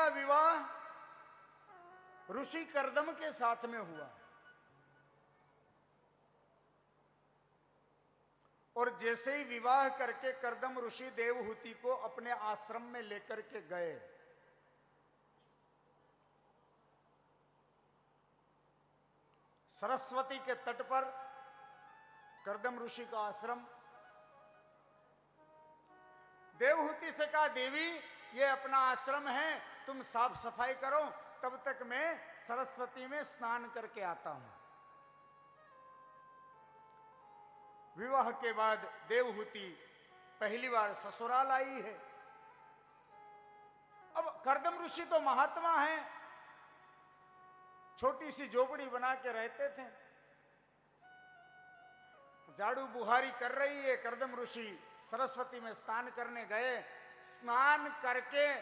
का विवाह ऋषि कर्दम के साथ में हुआ और जैसे ही विवाह करके कर्दम ऋषि देवहूति को अपने आश्रम में लेकर के गए, सरस्वती के तट पर कर्दम ऋषि का आश्रम। देवहूति से कहा, देवी ये अपना आश्रम है, तुम साफ सफाई करो, तब तक मैं सरस्वती में स्नान करके आता हूं। विवाह के बाद देवहूति पहली बार ससुराल आई है। अब कर्दम ऋषि तो महात्मा हैं, छोटी सी झोपड़ी बना के रहते थे। झाड़ू बुहारी कर रही है, कर्दम ऋषि सरस्वती में स्नान करने गए। स्नान करके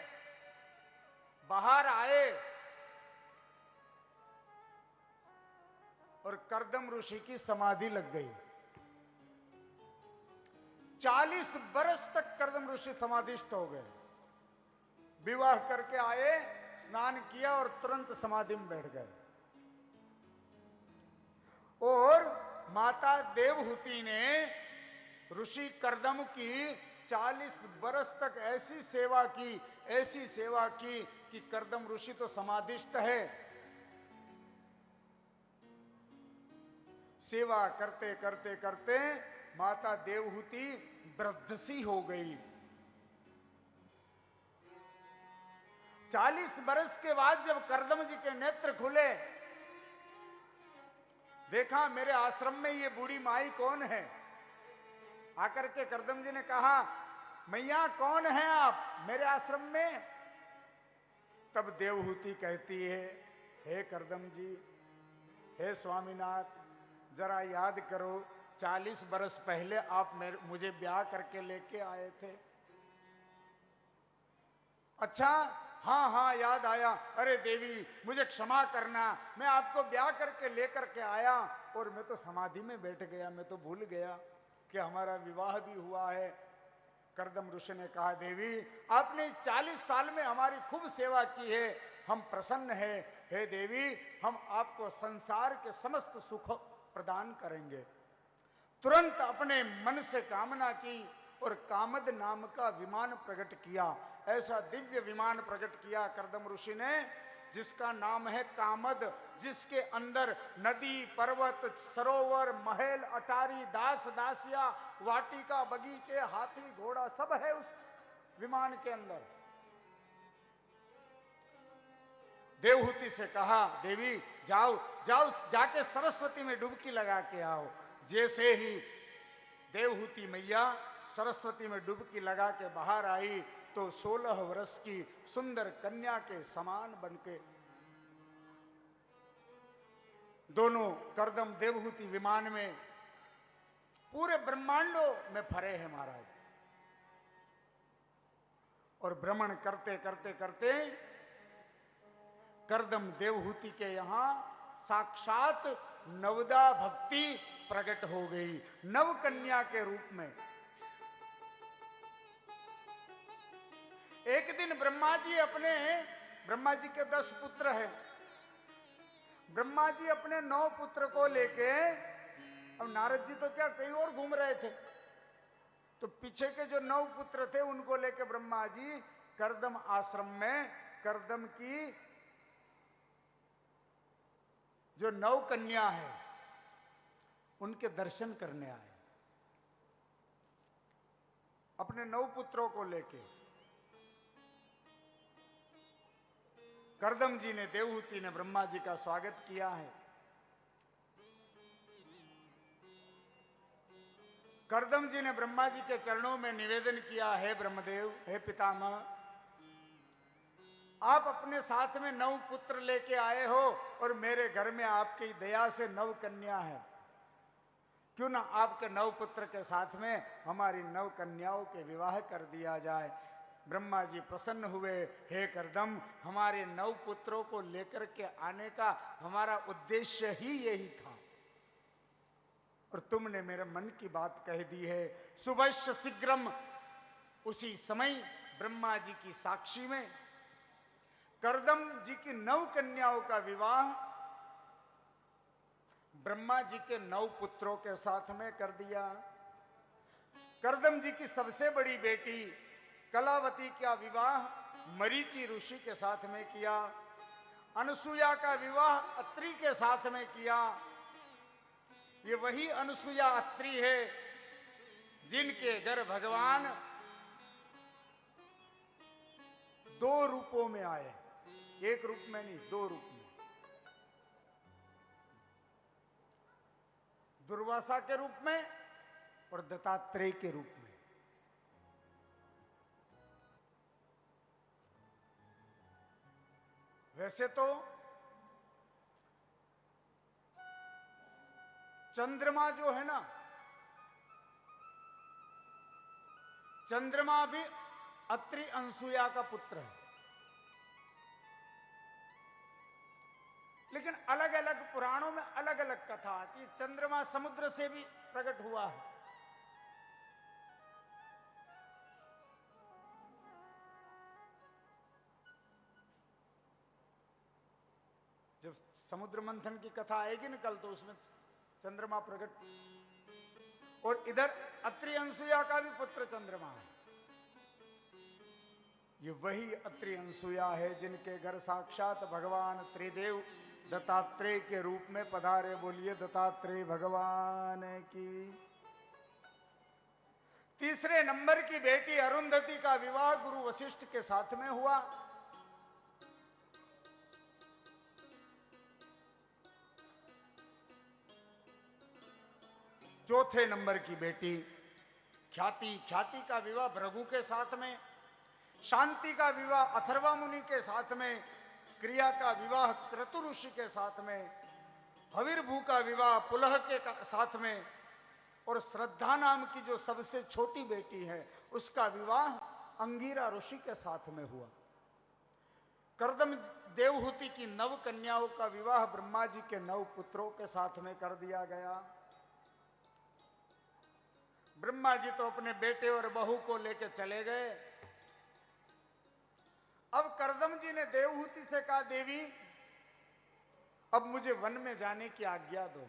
बाहर आए और कर्दम ऋषि की समाधि लग गई। 40 बरस तक कर्दम ऋषि समाधिष्ट हो गए। विवाह करके आए, स्नान किया और तुरंत समाधि में बैठ गए। और माता देवहूति ने ऋषि कर्दम की 40 बरस तक ऐसी सेवा की कि कर्दम ऋषि तो समाधिष्ट है। सेवा करते करते करते माता देवहूति वृद्धसी हो गई। 40 बरस के बाद जब कर्दम जी के नेत्र खुले, देखा मेरे आश्रम में ये बूढ़ी माई कौन है। आकर के कर्दम जी ने कहा, मैया कौन है आप मेरे आश्रम में। तब देवहूति कहती है, हे कर्दम जी, हे स्वामीनाथ, जरा याद करो 40 बरस पहले आप मुझे ब्याह करके लेके आए थे। अच्छा, हाँ हाँ याद आया। अरे देवी मुझे क्षमा करना, मैं आपको ब्याह करके लेकर के आया और मैं तो समाधि में बैठ गया, मैं तो भूल गया कि हमारा विवाह भी हुआ है। कर्दम ऋषि ने कहा, देवी आपने 40 साल में हमारी खूब सेवा की है, हम प्रसन्न हैं। हे देवी, हम आपको संसार के समस्त सुख प्रदान करेंगे। तुरंत अपने मन से कामना की और कामद नाम का विमान प्रकट किया। ऐसा दिव्य विमान प्रकट किया कर्दम ऋषि ने, जिसका नाम है कामद, जिसके अंदर नदी, पर्वत, सरोवर, महल, अटारी, दास दासिया, वाटिका, बगीचे, हाथी, घोड़ा सब है उस विमान के अंदर। देवहूति से कहा, देवी जाओ जाओ, जाके सरस्वती में डुबकी लगा के आओ। जैसे ही देवहूति मैया सरस्वती में डुबकी लगा के बाहर आई तो 16 वर्ष की सुंदर कन्या के समान बनके दोनों कर्दम देवहूति विमान में पूरे ब्रह्मांडों में फरे हैं महाराज। और भ्रमण करते करते करते कर्दम देवहूति के यहां साक्षात नवदा भक्ति प्रकट हो गई, नव कन्या के रूप में। एक दिन ब्रह्मा जी के 10 पुत्र हैं। ब्रह्मा जी अपने 9 पुत्र को लेके, अब नारद जी तो क्या कहीं और घूम रहे थे, तो पीछे के जो 9 पुत्र थे उनको लेके ब्रह्मा जी कर्दम आश्रम में कर्दम की जो 9 कन्या है उनके दर्शन करने आए, अपने 9 पुत्रों को लेके। कर्दम जी ने, देवहूति ने ब्रह्मा जी का स्वागत किया है। कर्दम जी ने ब्रह्मा जी के चरणों में निवेदन किया, है ब्रह्मदेव, हे पितामह, आप अपने साथ में 9 पुत्र लेके आए हो और मेरे घर में आपकी दया से 9 कन्या है। क्यों ना आपके 9 पुत्र के साथ में हमारी 9 कन्याओं के विवाह कर दिया जाए। ब्रह्मा जी प्रसन्न हुए, हे कर्दम, हमारे 9 पुत्रों को लेकर के आने का हमारा उद्देश्य ही यही था और तुमने मेरे मन की बात कह दी है। सुबह शीघ्रम, उसी समय ब्रह्मा जी की साक्षी में करदम जी की 9 कन्याओं का विवाह ब्रह्मा जी के 9 पुत्रों के साथ में कर दिया। करदम जी की सबसे बड़ी बेटी कलावती का विवाह मरीचि ऋषि के साथ में किया। अनुसुईया का विवाह अत्रि के साथ में किया। ये वही अनुसुईया अत्रि है जिनके घर भगवान 2 रूपों में आए, एक रूप में नहीं, 2 रूप में। दुर्वासा के रूप में और दत्तात्रेय के रूप में। वैसे तो चंद्रमा जो है ना, चंद्रमा भी अत्रि अनुसुईया का पुत्र है, लेकिन अलग अलग पुराणों में अलग अलग कथा आती है। चंद्रमा समुद्र से भी प्रकट हुआ है। जब समुद्र मंथन की कथा आएगी ना कल, तो उसमें चंद्रमा प्रकट, और इधर अत्रि अनुसुईया का भी पुत्र चंद्रमा है। ये वही अत्रि अनुसुईया है जिनके घर साक्षात भगवान त्रिदेव दत्तात्रेय के रूप में पधारे। बोलिए दत्तात्रेय भगवान की। तीसरे नंबर की बेटी अरुंधति का विवाह गुरु वशिष्ठ के साथ में हुआ। चौथे नंबर की बेटी ख्याति का विवाह भृगु के साथ में। शांति का विवाह अथर्वा मुनि के साथ में। क्रिया का विवाह क्रतु ऋषि के साथ में। हविर्भू का विवाह पुलह के साथ में। और श्रद्धा नाम की जो सबसे छोटी बेटी है उसका विवाह अंगिरा ऋषि के साथ में हुआ। करदम देवहूति की 9 कन्याओं का विवाह ब्रह्मा जी के 9 पुत्रों के साथ में कर दिया गया। ब्रह्मा जी तो अपने बेटे और बहू को लेकर चले गए। अब करदम जी ने देवहूति से कहा, देवी अब मुझे वन में जाने की आज्ञा दो।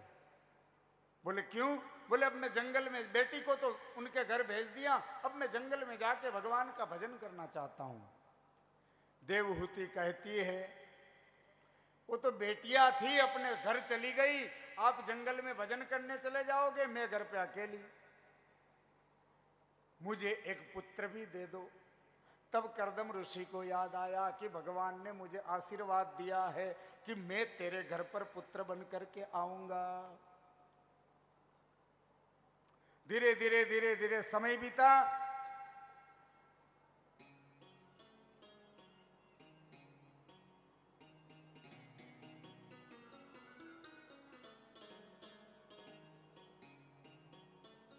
बोले क्यों? बोले अब मैं जंगल में, बेटी को तो उनके घर भेज दिया, अब मैं जंगल में जाके भगवान का भजन करना चाहता हूं। देवहूति कहती है, वो तो बेटियां थी, अपने घर चली गई, आप जंगल में भजन करने चले जाओगे, मैं घर पे अकेली, मुझे एक पुत्र भी दे दो। तब करदम ऋषि को याद आया कि भगवान ने मुझे आशीर्वाद दिया है कि मैं तेरे घर पर पुत्र बन करके आऊंगा। धीरे धीरे धीरे धीरे समय बीता।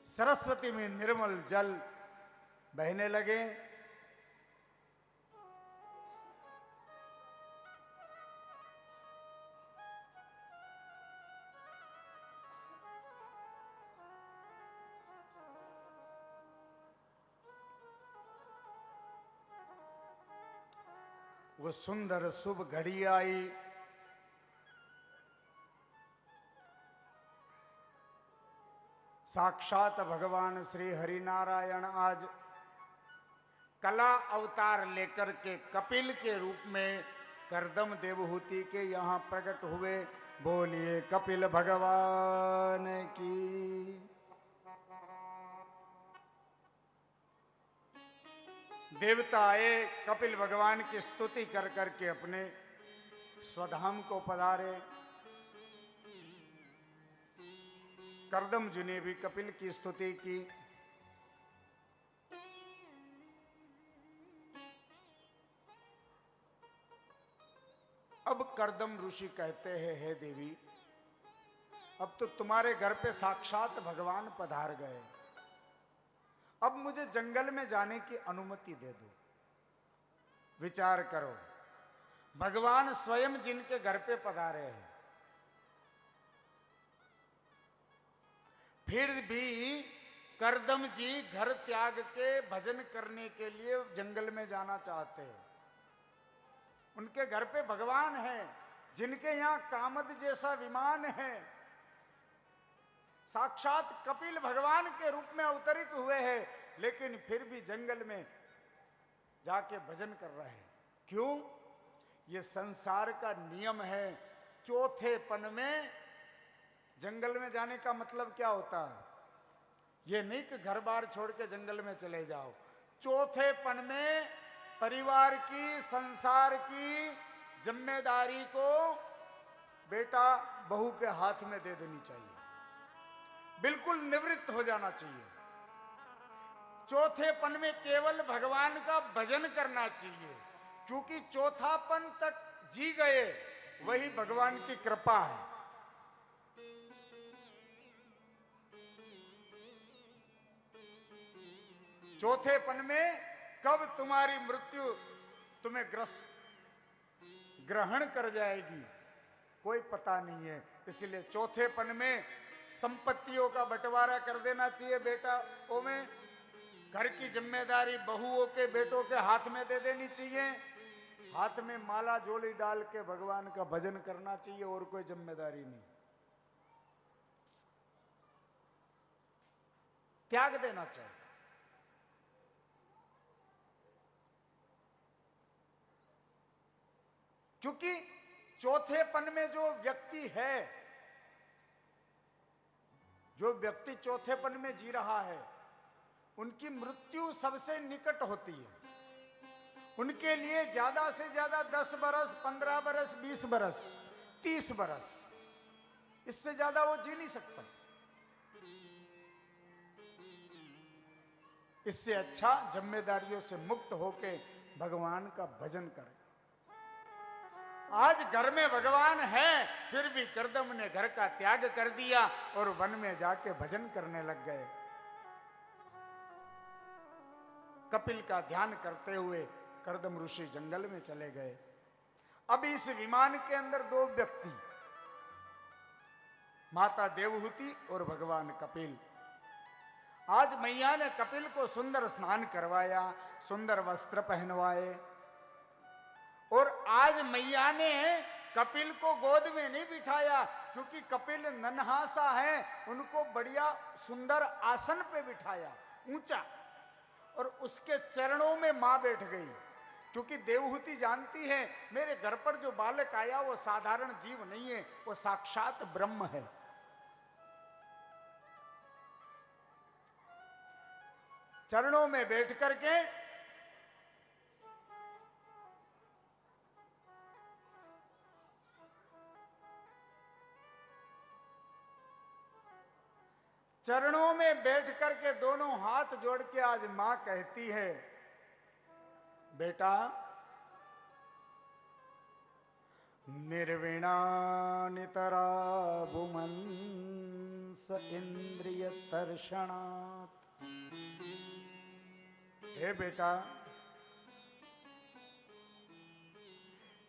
सरस्वती में निर्मल जल बहने लगे। वो सुंदर शुभ घड़ी आई। साक्षात भगवान श्री हरिनारायण आज कला अवतार लेकर के कपिल के रूप में करदम देवहूति के यहाँ प्रकट हुए। बोलिए कपिल भगवान की। देवता आए, कपिल भगवान की स्तुति कर करके अपने स्वधाम को पधारे। करदम जी ने भी कपिल की स्तुति की। अब करदम ऋषि कहते हैं, हे देवी, अब तो तुम्हारे घर पे साक्षात भगवान पधार गए, अब मुझे जंगल में जाने की अनुमति दे दो। विचार करो, भगवान स्वयं जिनके घर पे पधारे हैं, फिर भी करदम जी घर त्याग के भजन करने के लिए जंगल में जाना चाहते हैं। उनके घर पे भगवान है, जिनके यहां कामद जैसा विमान है, साक्षात कपिल भगवान के रूप में अवतरित हुए हैं, लेकिन फिर भी जंगल में जाके भजन कर रहे हैं। क्यों? ये संसार का नियम है। चौथेपन में जंगल में जाने का मतलब क्या होता है? ये नहीं कि घर बार छोड़ के जंगल में चले जाओ। चौथेपन में परिवार की, संसार की जिम्मेदारी को बेटा बहू के हाथ में दे देनी चाहिए, बिल्कुल निवृत्त हो जाना चाहिए। चौथेपन में केवल भगवान का भजन करना चाहिए, क्योंकि चौथापन तक जी गए वही भगवान की कृपा है। चौथेपन में कब तुम्हारी मृत्यु तुम्हें ग्रहण कर जाएगी कोई पता नहीं है। इसलिए चौथेपन में संपत्तियों का बंटवारा कर देना चाहिए बेटा ओ में। घर की जिम्मेदारी बहुओं के, बेटों के हाथ में दे देनी चाहिए। हाथ में माला झोली डाल के भगवान का भजन करना चाहिए, और कोई जिम्मेदारी नहीं। त्याग देना चाहिए। क्योंकि चौथेपन में जो व्यक्ति है, जो व्यक्ति चौथेपन में जी रहा है, उनकी मृत्यु सबसे निकट होती है। उनके लिए ज्यादा से ज्यादा 10 बरस, 15 बरस, 20 बरस, 30 बरस, इससे ज्यादा वो जी नहीं सकता। इससे अच्छा जिम्मेदारियों से मुक्त होके भगवान का भजन करें। आज घर में भगवान है, फिर भी कर्दम ने घर का त्याग कर दिया और वन में जाके भजन करने लग गए। कपिल का ध्यान करते हुए कर्दम ऋषि जंगल में चले गए। अब इस विमान के अंदर 2 व्यक्ति, माता देवहूति और भगवान कपिल। आज मैया ने कपिल को सुंदर स्नान करवाया, सुंदर वस्त्र पहनवाए, और आज मैया ने कपिल को गोद में नहीं बिठाया, क्योंकि कपिल नन्हा सा है। उनको बढ़िया सुंदर आसन पे बिठाया, ऊंचा, और उसके चरणों में मां बैठ गई। क्योंकि देवहूति जानती है मेरे घर पर जो बालक आया वो साधारण जीव नहीं है, वो साक्षात ब्रह्म है। चरणों में बैठ करके चरणों में बैठ करके दोनों हाथ जोड़ के आज मां कहती है, बेटा निर्विणा नितरा भुमंस इंद्रिय तर्षणात्। हे बेटा,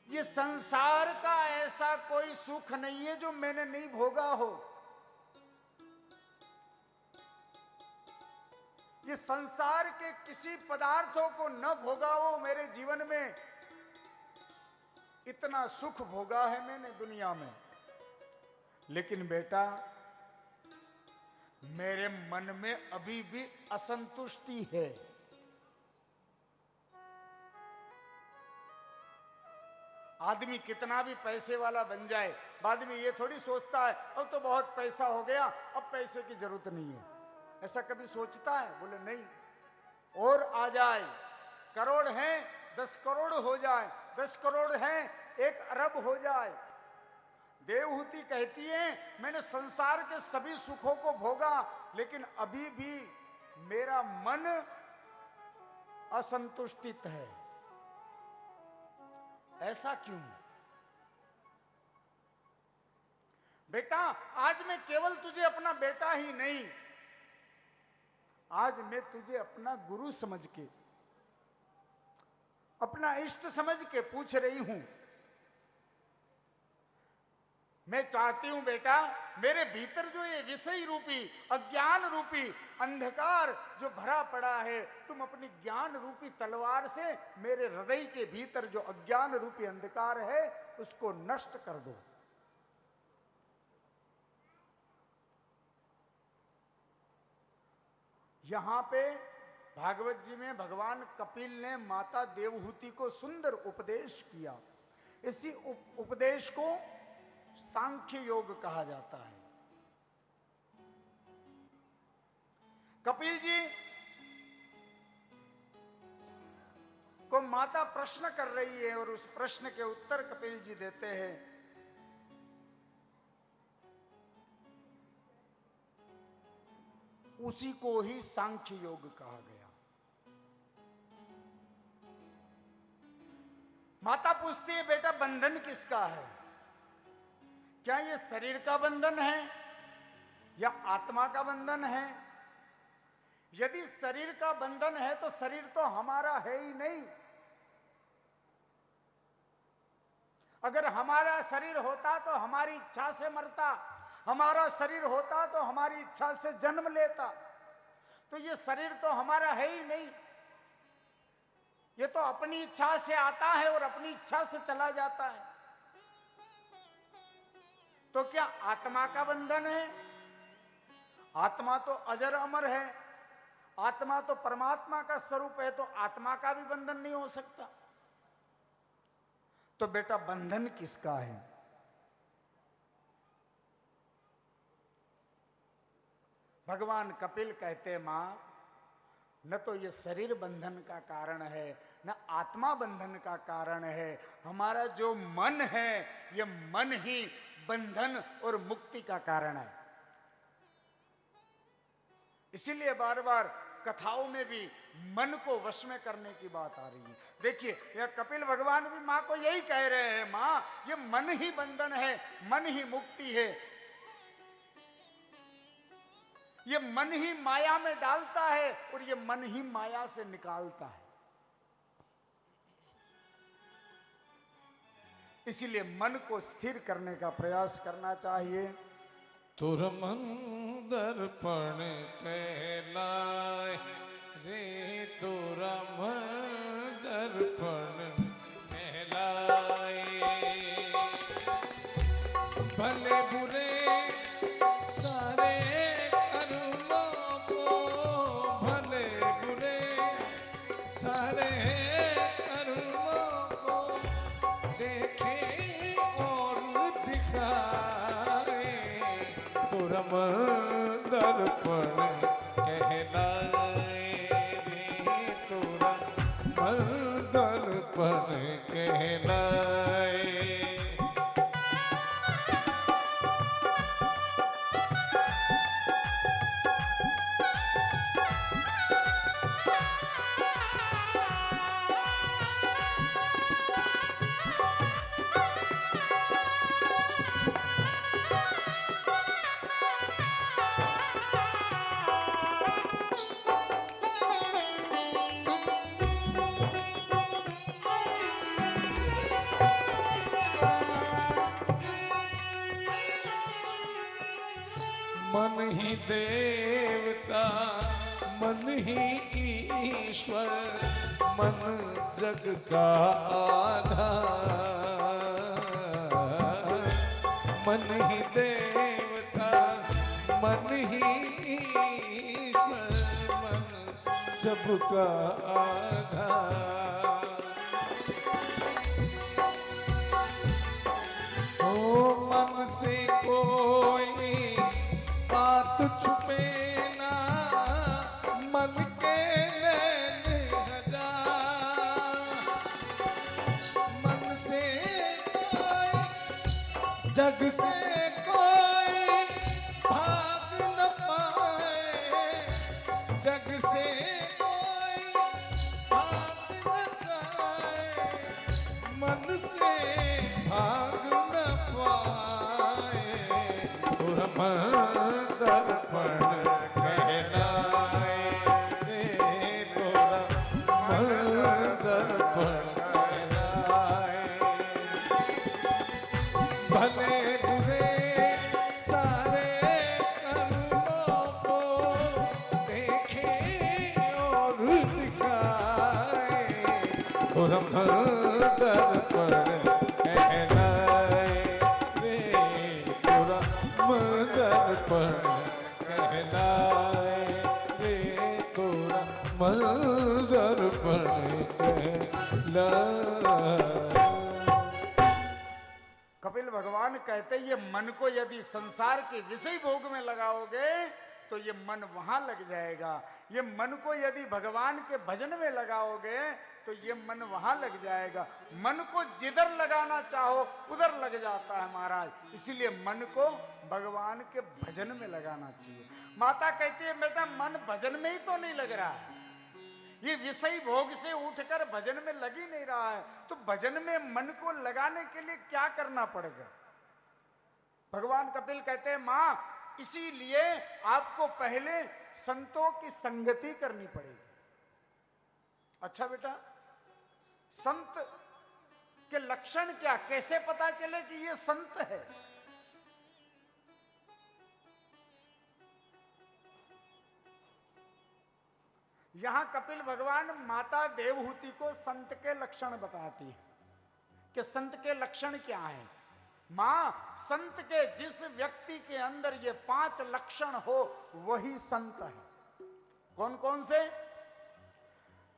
ये संसार का ऐसा कोई सुख नहीं है जो मैंने नहीं भोगा हो। ये संसार के किसी पदार्थों को न भोगा हो मेरे जीवन में, इतना सुख भोगा है मैंने दुनिया में। लेकिन बेटा, मेरे मन में अभी भी असंतुष्टि है। आदमी कितना भी पैसे वाला बन जाए, बाद में ये थोड़ी सोचता है अब तो बहुत पैसा हो गया, अब पैसे की जरूरत नहीं है। ऐसा कभी सोचता है? बोले नहीं। और आ जाए, करोड़ हैं 10 करोड़ हो जाए, 10 करोड़ हैं 1 अरब हो जाए। देवहूति कहती है मैंने संसार के सभी सुखों को भोगा, लेकिन अभी भी मेरा मन असंतुष्टित है। ऐसा क्यों? बेटा, आज मैं केवल तुझे अपना बेटा ही नहीं, आज मैं तुझे अपना गुरु समझ के, अपना इष्ट समझ के पूछ रही हूं। मैं चाहती हूं बेटा, मेरे भीतर जो ये विषय रूपी अज्ञान रूपी अंधकार जो भरा पड़ा है, तुम अपनी ज्ञान रूपी तलवार से मेरे हृदय के भीतर जो अज्ञान रूपी अंधकार है उसको नष्ट कर दो। यहां पे भागवत जी में भगवान कपिल ने माता देवहूति को सुंदर उपदेश किया। इसी उपदेश को सांख्य योग कहा जाता है। कपिल जी को माता प्रश्न कर रही है और उस प्रश्न के उत्तर कपिल जी देते हैं। उसी को ही सांख्य योग कहा गया। माता पूछती है, बेटा बंधन किसका है? क्या ये शरीर का बंधन है या आत्मा का बंधन है? यदि शरीर का बंधन है तो शरीर तो हमारा है ही नहीं। अगर हमारा शरीर होता तो हमारी इच्छा से मरता, हमारा शरीर होता तो हमारी इच्छा से जन्म लेता। तो ये शरीर तो हमारा है ही नहीं, ये तो अपनी इच्छा से आता है और अपनी इच्छा से चला जाता है। तो क्या आत्मा का बंधन है? आत्मा तो अजर अमर है, आत्मा तो परमात्मा का स्वरूप है, तो आत्मा का भी बंधन नहीं हो सकता। तो बेटा बंधन किसका है? भगवान कपिल कहते, मां न तो ये शरीर बंधन का कारण है, न आत्मा बंधन का कारण है। हमारा जो मन है, ये मन ही बंधन और मुक्ति का कारण है। इसीलिए बार बार कथाओं में भी मन को वश में करने की बात आ रही है। देखिए, यह कपिल भगवान भी मां को यही कह रहे हैं, मां ये मन ही बंधन है, मन ही मुक्ति है। ये मन ही माया में डालता है और ये मन ही माया से निकालता है। इसीलिए मन को स्थिर करने का प्रयास करना चाहिए। तुर मन दर्पण कहलाए रे, तुर मन दर्पण कहलाए। भले बुरे सारे कर्मों को, भले बुरे सारे कर्मों को देखे और दिखाए। तुरम दर्पण कहलाए रे, तुरम दर्पण कहलाए। मन ही देवता, मन ही ईश्वर, मन जग का आधार। मन ही देवता, मन ही ईश्वर, मन सबका आधार। ओ मन से कोई बात छुपे ना, मन के नैन हजार। मन से कोई, जग से कोई भाग न पाए, जग से कोई भाग न पाए, मन से भाग न पाए। तुरम दर्पण कहलाए रे, तुरम दर्पण कहलाए। भले बुरे खुरम दर्पण कहलाए रे खुरम दर्पण कहलाए रे खुरम दर्पण कहलाए। कपिल भगवान कहते ये मन को यदि संसार के विषय भोग में लगाओगे तो ये मन वहां लग जाएगा, ये मन को यदि भगवान के भजन में लगाओगे तो ये मन वहां लग जाएगा। मन को जिधर लगाना चाहो उधर लग जाता है महाराज, इसीलिए मन को भगवान के भजन में लगाना चाहिए। माता कहती है बेटा मन भजन में ही तो नहीं लग रहा है, ये विषय भोग से उठकर भजन में लग ही नहीं रहा है, तो भजन में मन को लगाने के लिए क्या करना पड़ेगा? भगवान कपिल कहते हैं मां इसीलिए आपको पहले संतों की संगति करनी पड़ेगी। अच्छा बेटा, संत के लक्षण क्या, कैसे पता चले कि ये संत है? यहां कपिल भगवान माता देवहूति को संत के लक्षण बताती है कि संत के लक्षण क्या हैं। मां, संत के जिस व्यक्ति के अंदर ये 5 लक्षण हो वही संत है। कौन कौन से?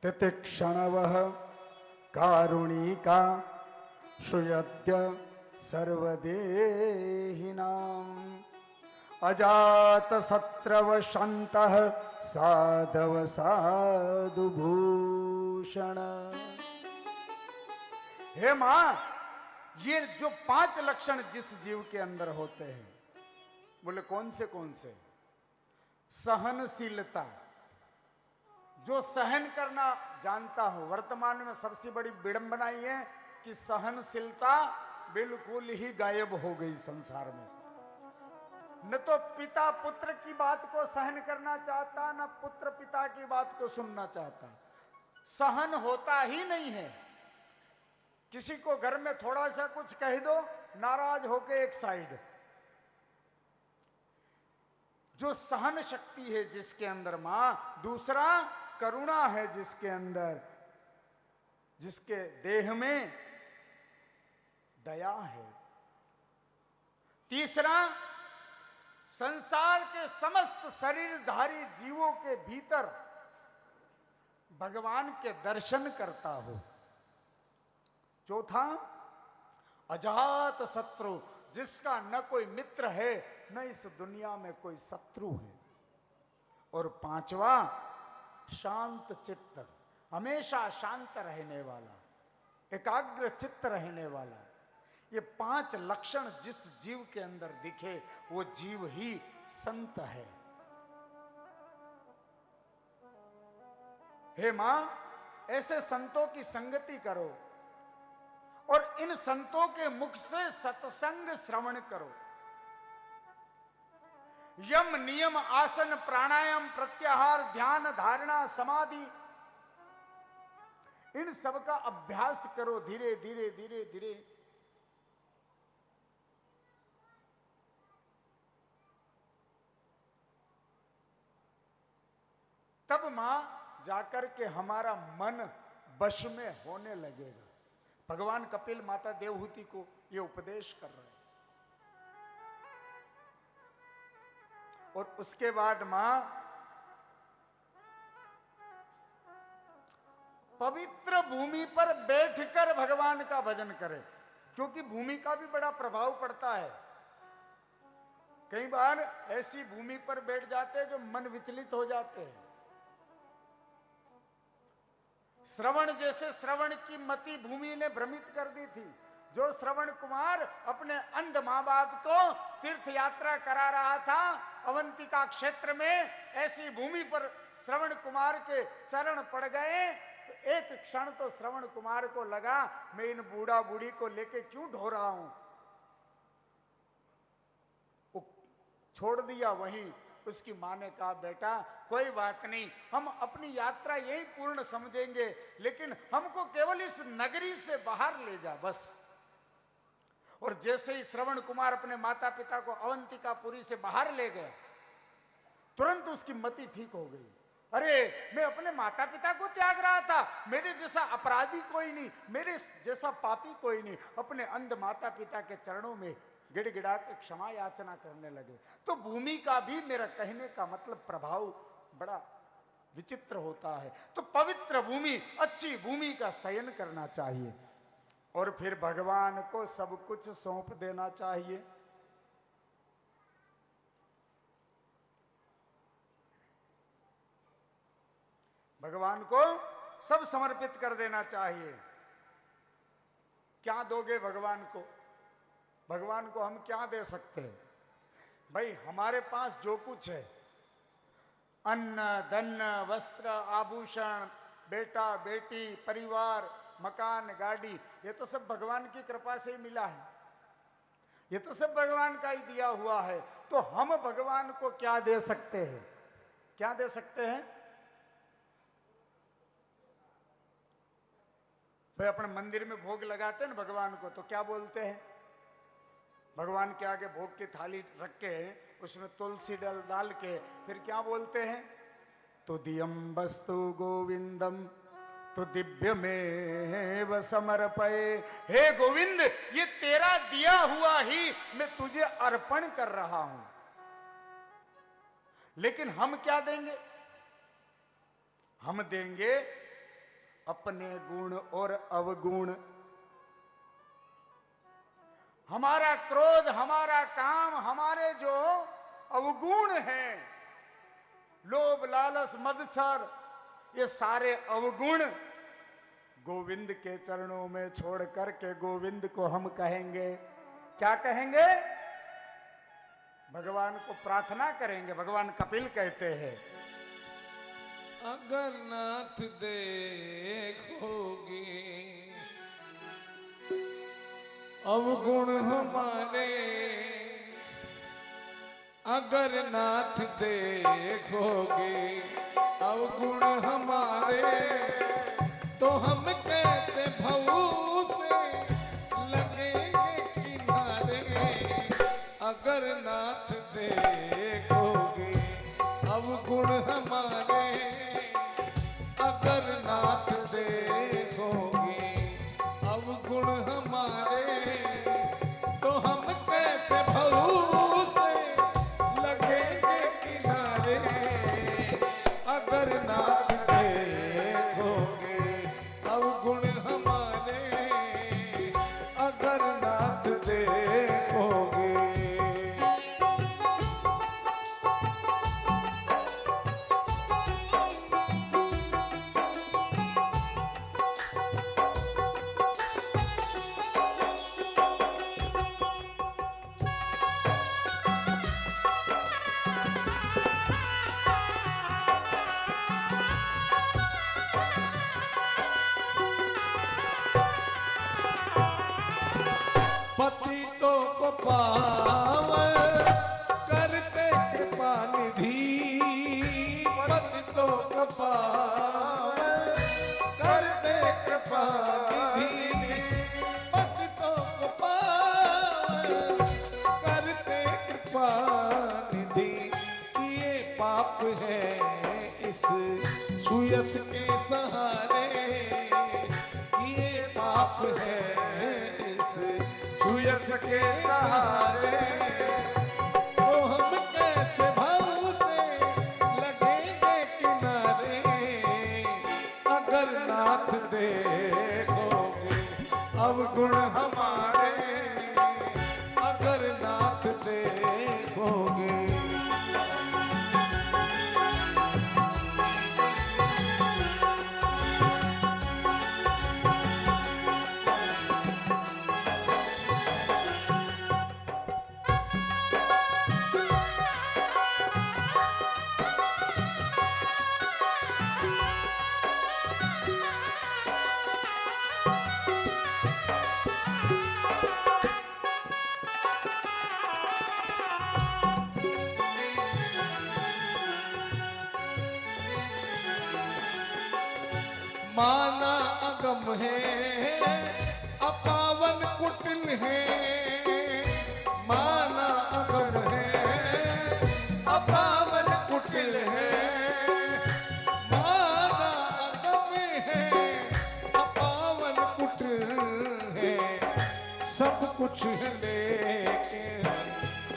तितिक्षणवः कारुणिका श्रूयत्य सर्वदेहिनां अजात शत्रव शान्तः साधव साधु भूषण। हे मां, ये जो 5 लक्षण जिस जीव के अंदर होते हैं, बोले कौन से? सहनशीलता, जो सहन करना जानता हो। वर्तमान में सबसे बड़ी विडंबना ये है कि सहनशीलता बिल्कुल ही गायब हो गई संसार में। न तो पिता पुत्र की बात को सहन करना चाहता, न पुत्र पिता की बात को सुनना चाहता। सहन होता ही नहीं है। किसी को घर में थोड़ा सा कुछ कह दो, नाराज होके एक साइड। जो सहन शक्ति है जिसके अंदर मां, दूसरा करुणा है जिसके अंदर, जिसके देह में दया है। तीसरा, संसार के समस्त शरीरधारी जीवों के भीतर भगवान के दर्शन करता हो। चौथा, अजात शत्रु, जिसका न कोई मित्र है न इस दुनिया में कोई शत्रु है। और पांचवा, शांत चित्त, हमेशा शांत रहने वाला, एकाग्र चित्त रहने वाला। ये 5 लक्षण जिस जीव के अंदर दिखे वो जीव ही संत है। हे मां, ऐसे संतों की संगति करो और इन संतों के मुख से सत्संग श्रवण करो। यम नियम आसन प्राणायाम प्रत्याहार ध्यान धारणा समाधि, इन सब का अभ्यास करो धीरे धीरे धीरे धीरे। तब मां जाकर के हमारा मन वश में होने लगेगा। भगवान कपिल माता देवहूति को यह उपदेश कर रहे हैं। और उसके बाद मां पवित्र भूमि पर बैठकर भगवान का भजन करे, क्योंकि भूमि का भी बड़ा प्रभाव पड़ता है। कई बार ऐसी भूमि पर बैठ जाते हैं जो मन विचलित हो जाते हैं। श्रवण, जैसे श्रवण की मति भूमि ने भ्रमित कर दी थी। जो श्रवण कुमार अपने अंध मां बाप को तीर्थ यात्रा करा रहा था अवंतिका क्षेत्र में, ऐसी भूमि पर श्रवण कुमार के चरण पड़ गए। तो एक क्षण तो श्रवण कुमार को लगा मैं इन बूढ़ा बूढ़ी को लेके क्यों ढो रहा हूं। वो छोड़ दिया वहीं। उसकी मां ने कहा बेटा कोई बात नहीं, हम अपनी यात्रा यही पूर्ण समझेंगे, लेकिन हमको केवल इस नगरी से बाहर ले जा बस। और जैसे ही श्रवण कुमार अपने माता पिता को अवंतिकापुरी से बाहर ले गए, तुरंत उसकी मति ठीक हो गई। अरे मैं अपने माता पिता को त्याग रहा था, मेरे जैसा अपराधी कोई नहीं, मेरे जैसा पापी कोई नहीं, अपने अंध माता पिता के चरणों में गिड़गिड़ा के क्षमा याचना करने लगे। तो भूमि का भी मेरा कहने का मतलब प्रभाव बड़ा विचित्र होता है। तो पवित्र भूमि, अच्छी भूमि का शयन करना चाहिए और फिर भगवान को सब कुछ सौंप देना चाहिए। भगवान को सब समर्पित कर देना चाहिए। क्या दोगे भगवान को? भगवान को हम क्या दे सकते हैं? भाई हमारे पास जो कुछ है, अन्न धन वस्त्र आभूषण, बेटा बेटी परिवार मकान गाड़ी, ये तो सब भगवान की कृपा से ही मिला है, ये तो सब भगवान का ही दिया हुआ है। तो हम भगवान को क्या दे सकते हैं? क्या दे सकते हैं भाई? अपने मंदिर में भोग लगाते हैं ना भगवान को, तो क्या बोलते हैं? भगवान के आगे भोग की थाली रख के उसमें तुलसी डाल के फिर क्या बोलते हैं? तुदियम वस्तु गोविंदम तो दिव्य में समर्पये। हे गोविंद, ये तेरा दिया हुआ ही मैं तुझे अर्पण कर रहा हूं। लेकिन हम क्या देंगे? हम देंगे अपने गुण और अवगुण। हमारा क्रोध, हमारा काम, हमारे जो अवगुण हैं, लोभ लालच मदछर, ये सारे अवगुण गोविंद के चरणों में छोड़ करके गोविंद को हम कहेंगे, क्या कहेंगे? भगवान को प्रार्थना करेंगे। भगवान कपिल कहते हैं, अगर नाथ देखोगे अवगुण हमारे, अगर नाथ देखोगे अवगुण हमारे, तो हम कैसे भऊ से लगेंगे किनारे। अगर नाथ देखोगे अवगुण हमारे, अगर नाथ देखोगे अवगुण हमारे, तो हम कैसे भऊ से लगेंगे किनारे। अगर नाथ देखोगे अवगुण हमारे, अगर नाथ देखोगे। पतितों को पावन करते कृपा निधि, पतितों को पावन करते कृपा निधि, पतितों को पावन करते कृपा निधि। किए पाप है इस सुयस के सहारे, किए पाप है सुयस के सहारे, तो हम कैसे भाव से लगेंगे किनारे। अगर नाथ देखोगे अवगुण हमारे, अगर नाथ देखोगे। माना अगम है अपावन कुटिल है, माना अगम है अपावन कुटिल है, कुछ है लेकिन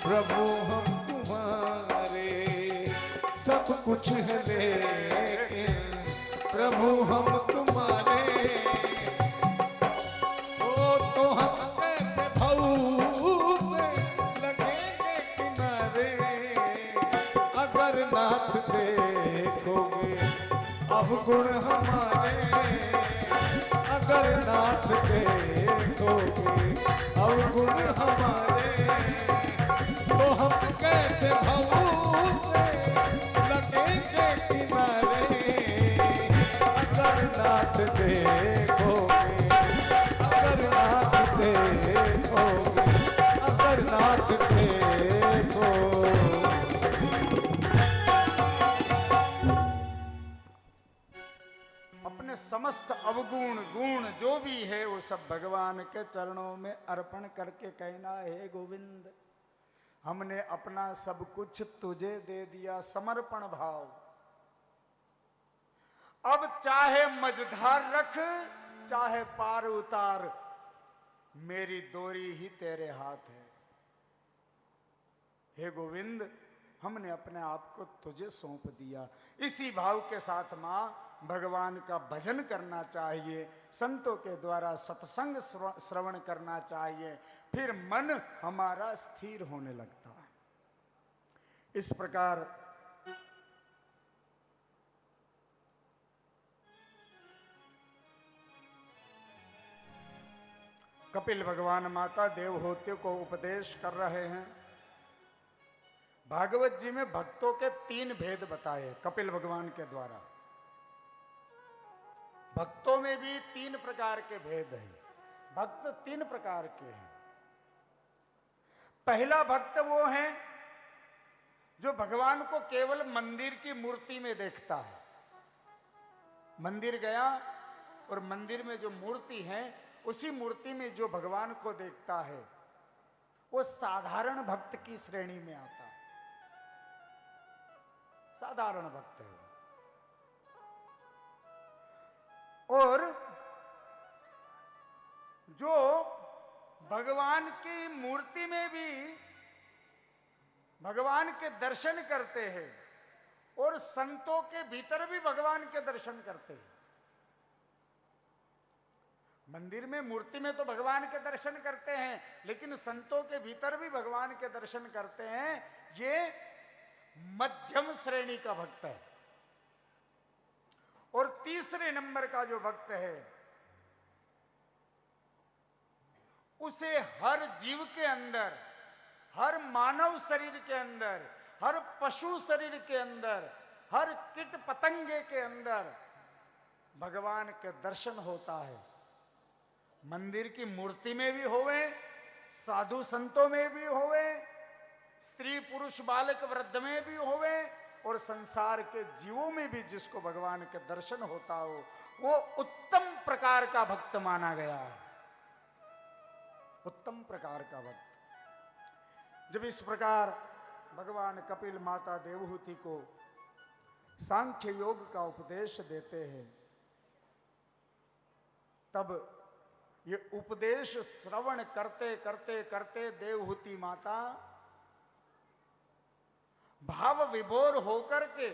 प्रभु हम तुम्हारे, सब कुछ है लेकिन प्रभु हम तुम्हारे। ओ तो हम कैसे भाऊ से लगेंगे किनारे, अगर नाथ देखोगे अवगुण हमारे, अगर नाथ देखोगे अवगुण हमारे, तो हम कैसे भाऊ से लगेंगे किनारे, अगर नाथ देखोगे, अगर नाथ देखोगे, अगर नाथ देखोगे। अपने समस्त अवगुण गुण जो भी है वो सब भगवान के चरणों में अर्पण करके कहना, हे गोविंद हमने अपना सब कुछ तुझे दे दिया, समर्पण भाव। अब चाहे मझधार रख चाहे पार उतार, मेरी डोरी ही तेरे हाथ है। हे गोविंद हमने अपने आप को तुझे सौंप दिया। इसी भाव के साथ मां भगवान का भजन करना चाहिए, संतों के द्वारा सत्संग श्रवण करना चाहिए, फिर मन हमारा स्थिर होने लगता है। इस प्रकार कपिल भगवान माता देवहूति को उपदेश कर रहे हैं। भागवत जी में भक्तों के 3 भेद बताए कपिल भगवान के द्वारा। भक्तों में भी 3 प्रकार के भेद हैं। भक्त 3 प्रकार के हैं। पहला भक्त वो है जो भगवान को केवल मंदिर की मूर्ति में देखता है। मंदिर गया और मंदिर में जो मूर्ति है उसी मूर्ति में जो भगवान को देखता है वो साधारण भक्त की श्रेणी में आता है। साधारण भक्त है। और जो भगवान की मूर्ति में भी भगवान के दर्शन करते हैं और संतों के भीतर भी भगवान के दर्शन करते हैं। मंदिर में मूर्ति में तो भगवान के दर्शन करते हैं, लेकिन संतों के भीतर भी भगवान के दर्शन करते हैं। ये मध्यम श्रेणी का भक्त है। और तीसरे नंबर का जो भक्त है उसे हर जीव के अंदर, हर मानव शरीर के अंदर, हर पशु शरीर के अंदर, हर कीट पतंगे के अंदर भगवान के दर्शन होता है। मंदिर की मूर्ति में भी होवे, साधु संतों में भी होवे, स्त्री पुरुष बालक वृद्ध में भी होवे, और संसार के जीवों में भी जिसको भगवान के दर्शन होता हो वो उत्तम प्रकार का भक्त माना गया है। उत्तम प्रकार का भक्त। जब इस प्रकार भगवान कपिल माता देवहूति को सांख्य योग का उपदेश देते हैं, तब ये उपदेश श्रवण करते करते करते देवहूति माता भाव विभोर होकर के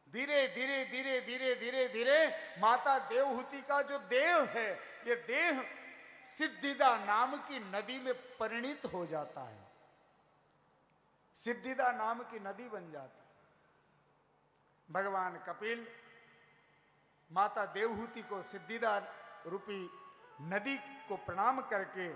धीरे धीरे धीरे धीरे धीरे धीरे माता देवहूति का जो देह है, ये देह सिद्धिदा नाम की नदी में परिणित हो जाता है। सिद्धिदा नाम की नदी बन जाती है। भगवान कपिल माता देवहूति को सिद्धिदा रूपी नदी को प्रणाम करके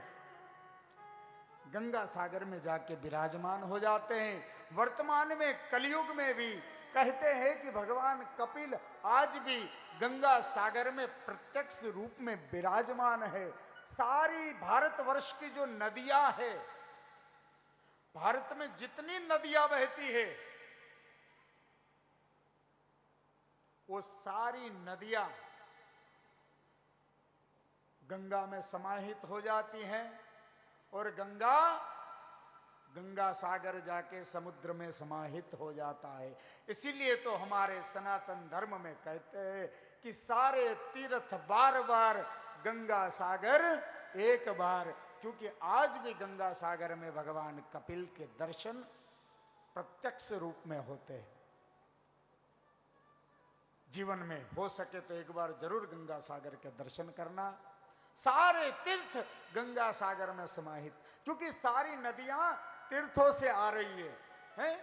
गंगा सागर में जाके विराजमान हो जाते हैं। वर्तमान में कलयुग में भी कहते हैं कि भगवान कपिल आज भी गंगा सागर में प्रत्यक्ष रूप में विराजमान है। सारी भारतवर्ष की जो नदियां है, भारत में जितनी नदियां बहती है वो सारी नदियां गंगा में समाहित हो जाती हैं और गंगा सागर जाके समुद्र में समाहित हो जाता है। इसीलिए तो हमारे सनातन धर्म में कहते हैं कि सारे तीर्थ बार बार गंगा सागर एक बार, क्योंकि आज भी गंगा सागर में भगवान कपिल के दर्शन प्रत्यक्ष रूप में होते हैं। जीवन में हो सके तो एक बार जरूर गंगा सागर के दर्शन करना। सारे तीर्थ गंगा सागर में समाहित, क्योंकि सारी नदियां तीर्थों से आ रही हैं?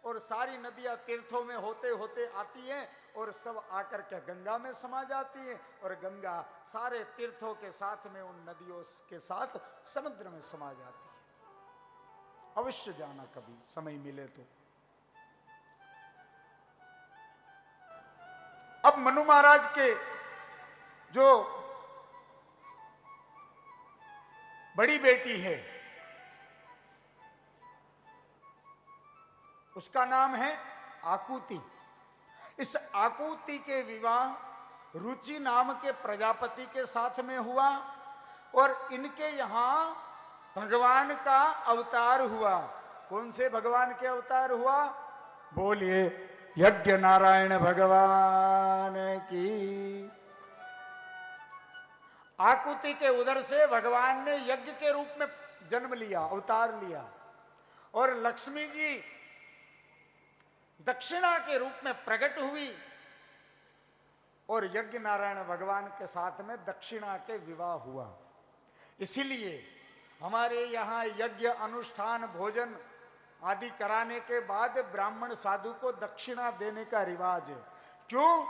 और सारी नदियां तीर्थों में होते होते आती हैं और सब आकर के गंगा में समा जाती हैं, और गंगा सारे तीर्थों के साथ में उन नदियों के साथ समुद्र में समा जाती है। अवश्य जाना कभी समय मिले तो। अब मनु महाराज के जो बड़ी बेटी है उसका नाम है आकुति। इस आकुति के विवाह रुचि नाम के प्रजापति के साथ में हुआ, और इनके यहां भगवान का अवतार हुआ। कौन से भगवान के अवतार हुआ? बोलिए यज्ञ नारायण भगवान की। आकुति के उदर से भगवान ने यज्ञ के रूप में जन्म लिया, अवतार लिया, और लक्ष्मी जी दक्षिणा के रूप में प्रकट हुई, और यज्ञ नारायण भगवान के साथ में दक्षिणा के विवाह हुआ। इसीलिए हमारे यहाँ यज्ञ अनुष्ठान भोजन आदि कराने के बाद ब्राह्मण साधु को दक्षिणा देने का रिवाज है। क्यों?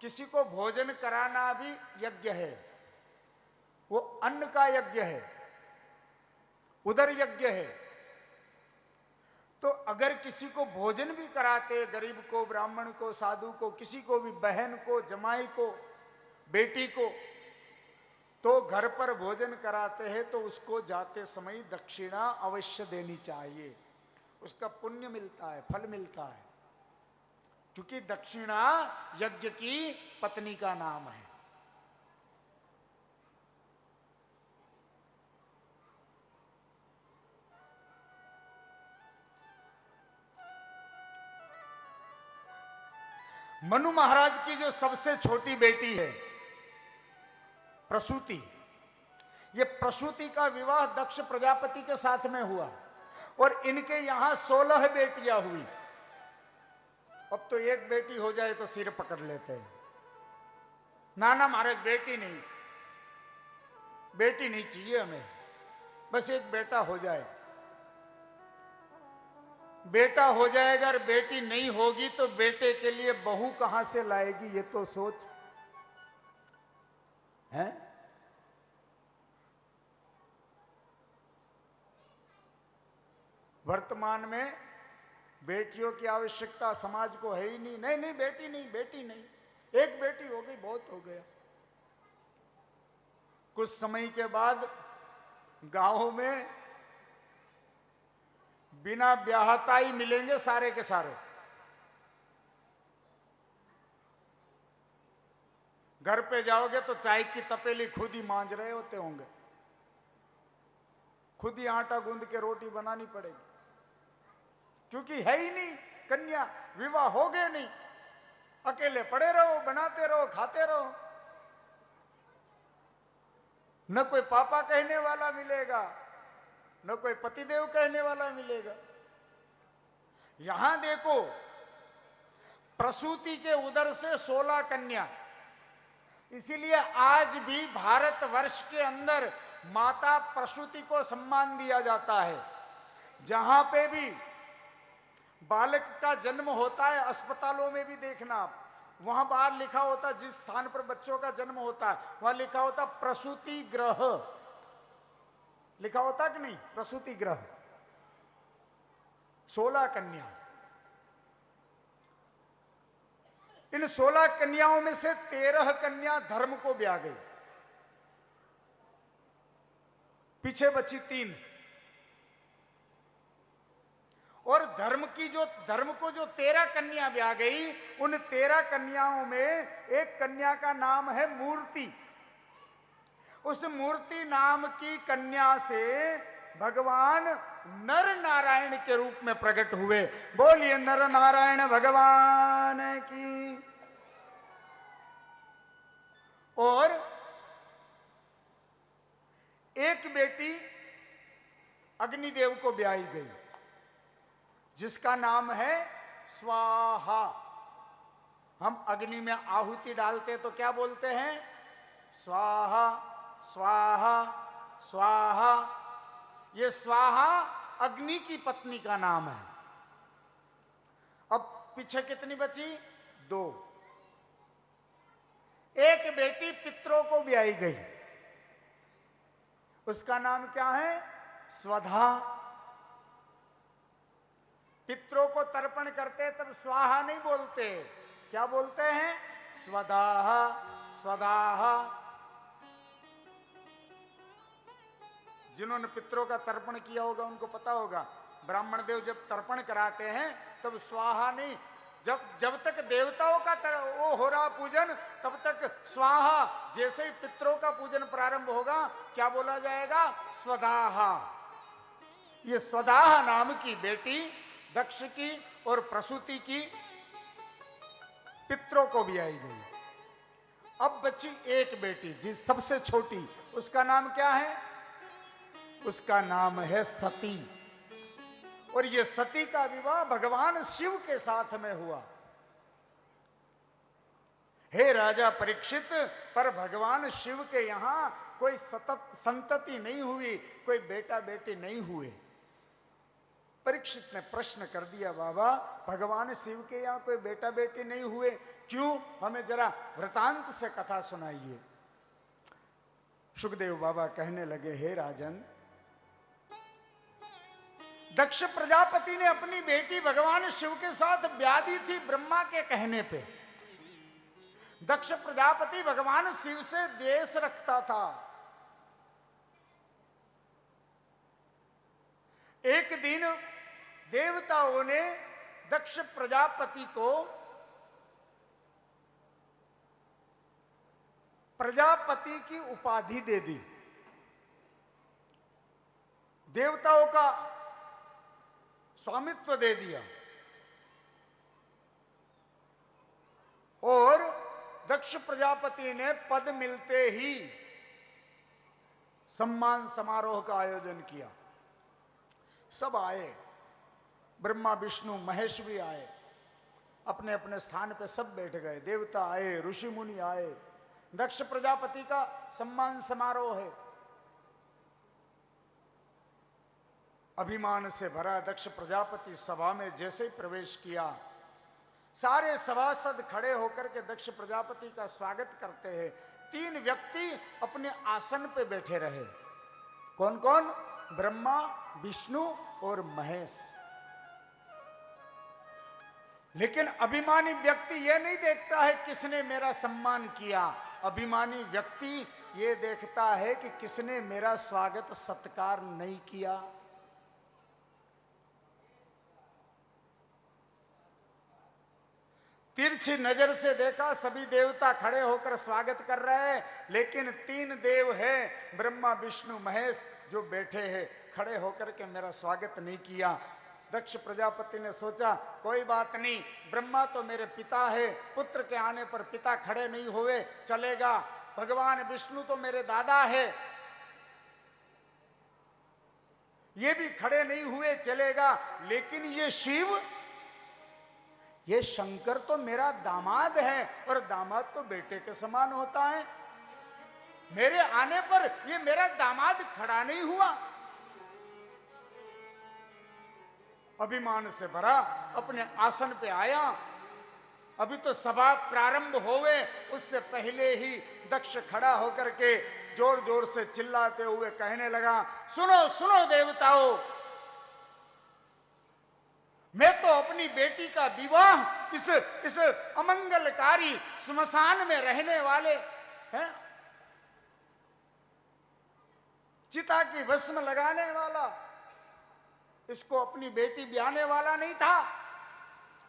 किसी को भोजन कराना भी यज्ञ है, वो अन्न का यज्ञ है, उदर यज्ञ है। तो अगर किसी को भोजन भी कराते, गरीब को, ब्राह्मण को, साधु को, किसी को भी, बहन को, जमाई को, बेटी को, तो घर पर भोजन कराते हैं तो उसको जाते समय दक्षिणा अवश्य देनी चाहिए। उसका पुण्य मिलता है, फल मिलता है, क्योंकि दक्षिणा यज्ञ की पत्नी का नाम है। मनु महाराज की जो सबसे छोटी बेटी है प्रसूति, ये प्रसूति का विवाह दक्ष प्रजापति के साथ में हुआ, और इनके यहां 16 बेटियां हुई। अब तो एक बेटी हो जाए तो सिर पकड़ लेते हैं। ना ना महाराज, बेटी नहीं, बेटी नहीं चाहिए हमें, बस एक बेटा हो जाए। बेटा हो जाएगा और बेटी नहीं होगी तो बेटे के लिए बहू कहां से लाएगी, ये तो सोच है। वर्तमान में बेटियों की आवश्यकता समाज को है ही नहीं। नहीं नहीं, बेटी नहीं, बेटी नहीं, एक बेटी हो गई बहुत हो गया। कुछ समय के बाद गांव में बिना ब्याहता ही मिलेंगे सारे के सारे। घर पे जाओगे तो चाय की तपेली खुद ही मांज रहे होते होंगे, खुद ही आटा गूंद के रोटी बनानी पड़ेगी, क्योंकि है ही नहीं कन्या, विवाह हो गए नहीं, अकेले पड़े रहो, बनाते रहो, खाते रहो। न कोई पापा कहने वाला मिलेगा, न कोई पतिदेव कहने वाला मिलेगा। यहां देखो, प्रसूति के उदर से 16 कन्या। इसीलिए आज भी भारतवर्ष के अंदर माता प्रसूति को सम्मान दिया जाता है। जहां पे भी बालक का जन्म होता है, अस्पतालों में भी देखना आप, वहां बाहर लिखा होता, जिस स्थान पर बच्चों का जन्म होता है वहां लिखा होता प्रसूति गृह, लिखा होता कि नहीं, प्रसूति गृह। 16 कन्या। इन 16 कन्याओं में से 13 कन्या धर्म को ब्याह गई, पीछे बची 3। और धर्म को जो 13 कन्या ब्याह गई, उन 13 कन्याओं में एक कन्या का नाम है मूर्ति। उस मूर्ति नाम की कन्या से भगवान नर नारायण के रूप में प्रकट हुए। बोलिए नर नारायण भगवान की। और एक बेटी अग्निदेव को ब्याही गई, जिसका नाम है स्वाहा। हम अग्नि में आहुति डालते तो क्या बोलते हैं? स्वाहा स्वाहा स्वाहा। ये स्वाहा अग्नि की पत्नी का नाम है। अब पीछे कितनी बची? 2। एक बेटी पितरों को ब्याही गई, उसका नाम क्या है? स्वधा। पितरों को तर्पण करते तब स्वाहा नहीं बोलते, क्या बोलते हैं? स्वदाह स्वदाह। जिन्होंने पितरों का तर्पण किया होगा उनको पता होगा, ब्राह्मण देव जब तर्पण कराते हैं तब स्वाहा नहीं, जब तक देवताओं का वो हो रहा पूजन तब तक स्वाहा। जैसे ही पितरों का पूजन प्रारंभ होगा क्या बोला जाएगा? स्वदाहा। ये स्वदाहा नाम की बेटी दक्ष की और प्रसूति की पितरों को भी आई गई। अब बची एक बेटी, जिस सबसे छोटी, उसका नाम क्या है? उसका नाम है सती। और ये सती का विवाह भगवान शिव के साथ में हुआ। हे राजा परीक्षित, पर भगवान शिव के यहां कोई संतति नहीं हुई, कोई बेटा बेटी नहीं हुए। परीक्षित ने प्रश्न कर दिया, बाबा भगवान शिव के यहां कोई बेटा बेटी नहीं हुए, क्यों? हमें जरा वृतांत से कथा सुनाइए। सुखदेव बाबा कहने लगे, हे राजन, दक्ष प्रजापति ने अपनी बेटी भगवान शिव के साथ ब्याह दी थी ब्रह्मा के कहने पे। दक्ष प्रजापति भगवान शिव से द्वेष रखता था। एक दिन देवताओं ने दक्ष प्रजापति को प्रजापति की उपाधि दे दी। देवताओं का स्वामित्व दे दिया और दक्ष प्रजापति ने पद मिलते ही सम्मान समारोह का आयोजन किया। सब आए, ब्रह्मा विष्णु महेश भी आए, अपने अपने स्थान पे सब बैठ गए। देवता आए, ऋषि मुनि आए, दक्ष प्रजापति का सम्मान समारोह है। अभिमान से भरा दक्ष प्रजापति सभा में जैसे ही प्रवेश किया, सारे सभासद खड़े होकर के दक्ष प्रजापति का स्वागत करते हैं। 3 व्यक्ति अपने आसन पे बैठे रहे। कौन कौन? ब्रह्मा, विष्णु और महेश। लेकिन अभिमानी व्यक्ति यह नहीं देखता है किसने मेरा सम्मान किया। अभिमानी व्यक्ति यह देखता है कि किसने मेरा स्वागत सत्कार नहीं किया। तिरछी नजर से देखा, सभी देवता खड़े होकर स्वागत कर रहे हैं, लेकिन 3 देव हैं, ब्रह्मा विष्णु महेश, जो बैठे हैं, खड़े होकर के मेरा स्वागत नहीं किया। दक्ष प्रजापति ने सोचा कोई बात नहीं, ब्रह्मा तो मेरे पिता है, पुत्र के आने पर पिता खड़े नहीं हुए चलेगा। भगवान विष्णु तो मेरे दादा है, ये भी खड़े नहीं हुए चलेगा। लेकिन ये शिव, ये शंकर तो मेरा दामाद है, और दामाद तो बेटे के समान होता है। मेरे आने पर ये मेरा दामाद खड़ा नहीं हुआ। अभिमान से भरा अपने आसन पे आया। अभी तो सभा प्रारंभ होवे उससे पहले ही दक्ष खड़ा होकर के जोर जोर से चिल्लाते हुए कहने लगा, सुनो सुनो देवताओं, मैं तो अपनी बेटी का विवाह इस अमंगलकारी स्मशान में रहने वाले हैं, चिता की भस्म लगाने वाला, इसको अपनी बेटी ब्याहने वाला नहीं था।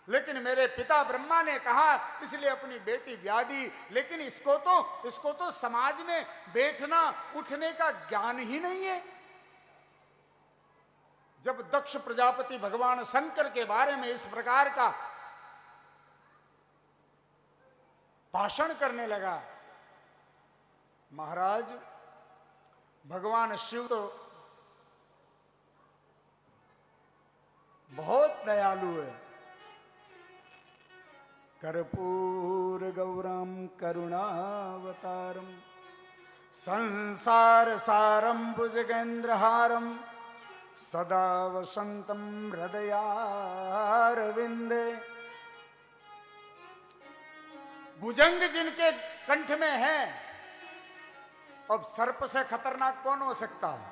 लेकिन मेरे पिता ब्रह्मा ने कहा इसलिए अपनी बेटी ब्याह दी। लेकिन इसको तो समाज में बैठना उठने का ज्ञान ही नहीं है। जब दक्ष प्रजापति भगवान शंकर के बारे में इस प्रकार का भाषण करने लगा, महाराज भगवान शिव तो बहुत दयालु है। कर्पूर गौरम करुणावतारम संसार सारम भुजगेंद्रहारम सदा वसंतम हृदयारविंदे। भुजंग जिनके कंठ में है, अब सर्प से खतरनाक कौन हो सकता है?